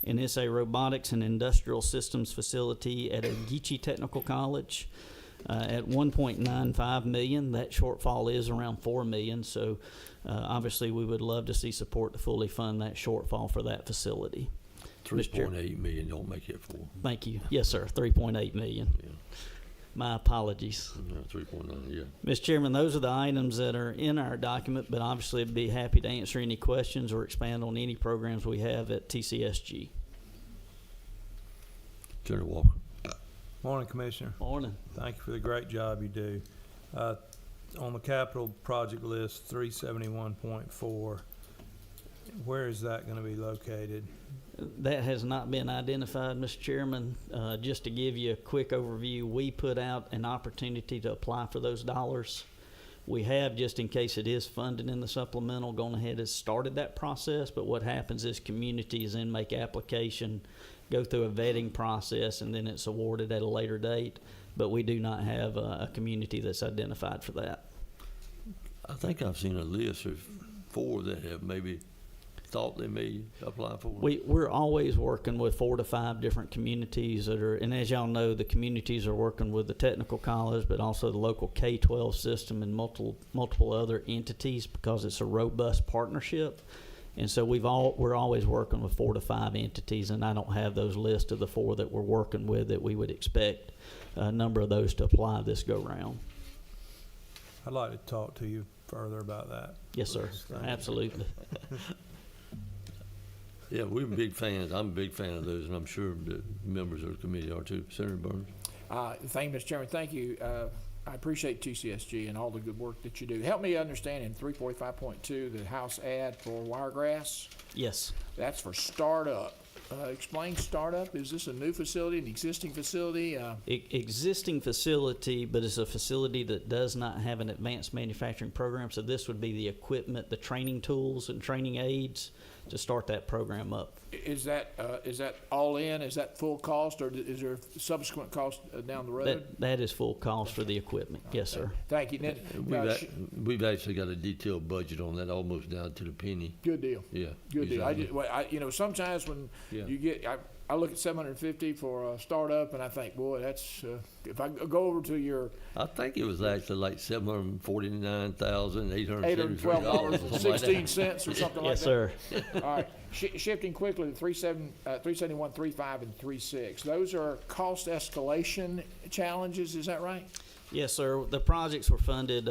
And it's a robotics and industrial systems facility at Ogeechee Technical College at $1.95 million. That shortfall is around $4 million, so obviously we would love to see support to fully fund that shortfall for that facility. 3.8 million don't make it 4. Thank you. Yes, sir, 3.8 million. Yeah. My apologies. No, 3.9, yeah. Mr. Chairman, those are the items that are in our document, but obviously I'd be happy to answer any questions or expand on any programs we have at TCSG. Senator Walker. Morning, Commissioner. Morning. Thank you for the great job you do. On the capital project list, 371.4, where is that going to be located? That has not been identified, Mr. Chairman. Just to give you a quick overview, we put out an opportunity to apply for those dollars. We have, just in case it is funded in the supplemental, gone ahead and started that process, but what happens is communities then make application, go through a vetting process, and then it's awarded at a later date. But we do not have a community that's identified for that. I think I've seen a list of 4 that have maybe thought they may apply for it. We're always working with 4 to 5 different communities that are, and as y'all know, the communities are working with the technical college, but also the local K-12 system and multiple other entities, because it's a robust partnership. And so we're always working with 4 to 5 entities, and I don't have those lists of the 4 that we're working with that we would expect a number of those to apply this go round. I'd like to talk to you further about that. Yes, sir. Absolutely. Yeah, we're big fans. I'm a big fan of those, and I'm sure the members of the committee are too. Senator Burns. Thank you, Mr. Chairman. Thank you. I appreciate TCSG and all the good work that you do. Help me understand in 345.2, the House ad for Wiregrass. Yes. That's for startup. Explain startup. Is this a new facility, an existing facility? Existing facility, but it's a facility that does not have an advanced manufacturing program. So this would be the equipment, the training tools and training aids to start that program up. Is that all in? Is that full cost, or is there subsequent cost down the road? That is full cost for the equipment. Yes, sir. Thank you. Then, We've actually got a detailed budget on that, almost down to the penny. good deal. Yeah. Good deal. exactly. Sometimes when you get, I look at 750 for a startup, and I think, boy, that's if I go over to your I think it was actually like $812.16 or something like Yes, that. sir. All right. Shifting quickly to 371, 35, and 36. Those are cost escalation challenges. Is that right? Yes, sir. The projects were funded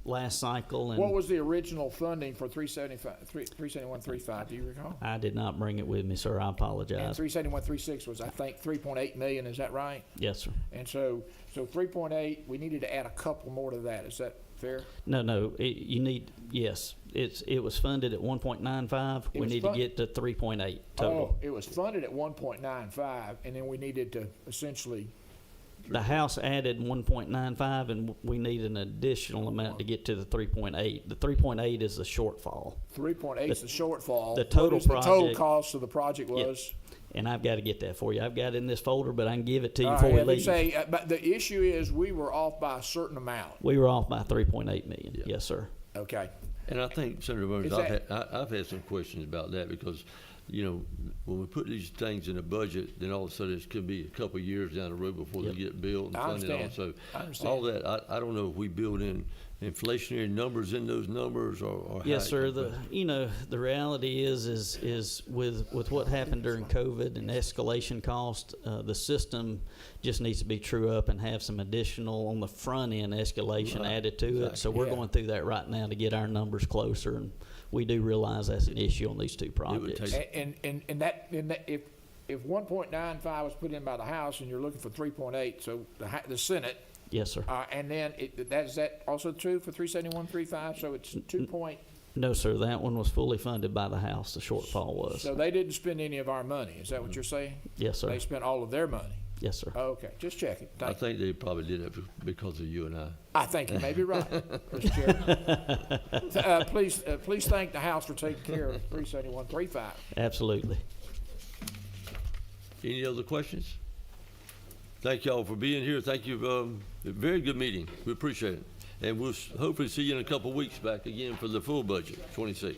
last cycle. And What was the original funding for 371, 35? Do you recall? I did not bring it with me, sir. I And apologize. 371, 36 was, I think, 3.8 million. Is that right? Yes, sir. And so 3.8, we needed to add a couple more to that. Is that fair? No. Yes. It was funded at 1.95. It We was need to get to 3.8 total. Oh, it was funded at 1.95, and then we needed to essentially The House added 1.95, and we need an additional amount to get to the 3.8. The 3.8 is the shortfall. 3.8 is the shortfall. The total What is the total project- cost of the project was? And I've got to get that for you. I've got it in this folder, but I can give it to you All before right, we let me leave. say, but the issue is we were off by a certain amount. We were off by 3.8 million. Yes, sir. Okay. And I think, Senator Burns, Is I've had some questions about that because, you know, when we put these things in a budget, then all of a sudden it could be a couple of years down the road before they get built and I funded. understand. I understand. All that, I don't know if we build in inflationary numbers in those numbers or Yes, how sir. it comes back. The reality is with what happened during COVID and escalation cost, the system just needs to be true up and have some additional on the front end escalation Right. added to it. So we're Yeah. going through that right now to get our numbers closer, and we do realize that's an issue on these two would projects. take- And that if 1.95 was put in by the House and you're looking for 3.8, so the Senate, Yes, sir. and then is that also true for 371.35? So it's 2 point. No, sir. That one was fully funded by the House. The shortfall was. So they didn't spend any of our money. Is that what you're saying? Yes, sir. They spent all of their money. Yes, sir. Okay, just checking. I Thank you. think they probably did it because of you and I. I think you may be right, Mr. Chairman. Please thank the House for taking care of 371.35. Absolutely. Any other questions? Thank y'all for being here. Thank you. Very good meeting. We appreciate it. And we'll hopefully see you in a couple of weeks back again for the full budget, 26.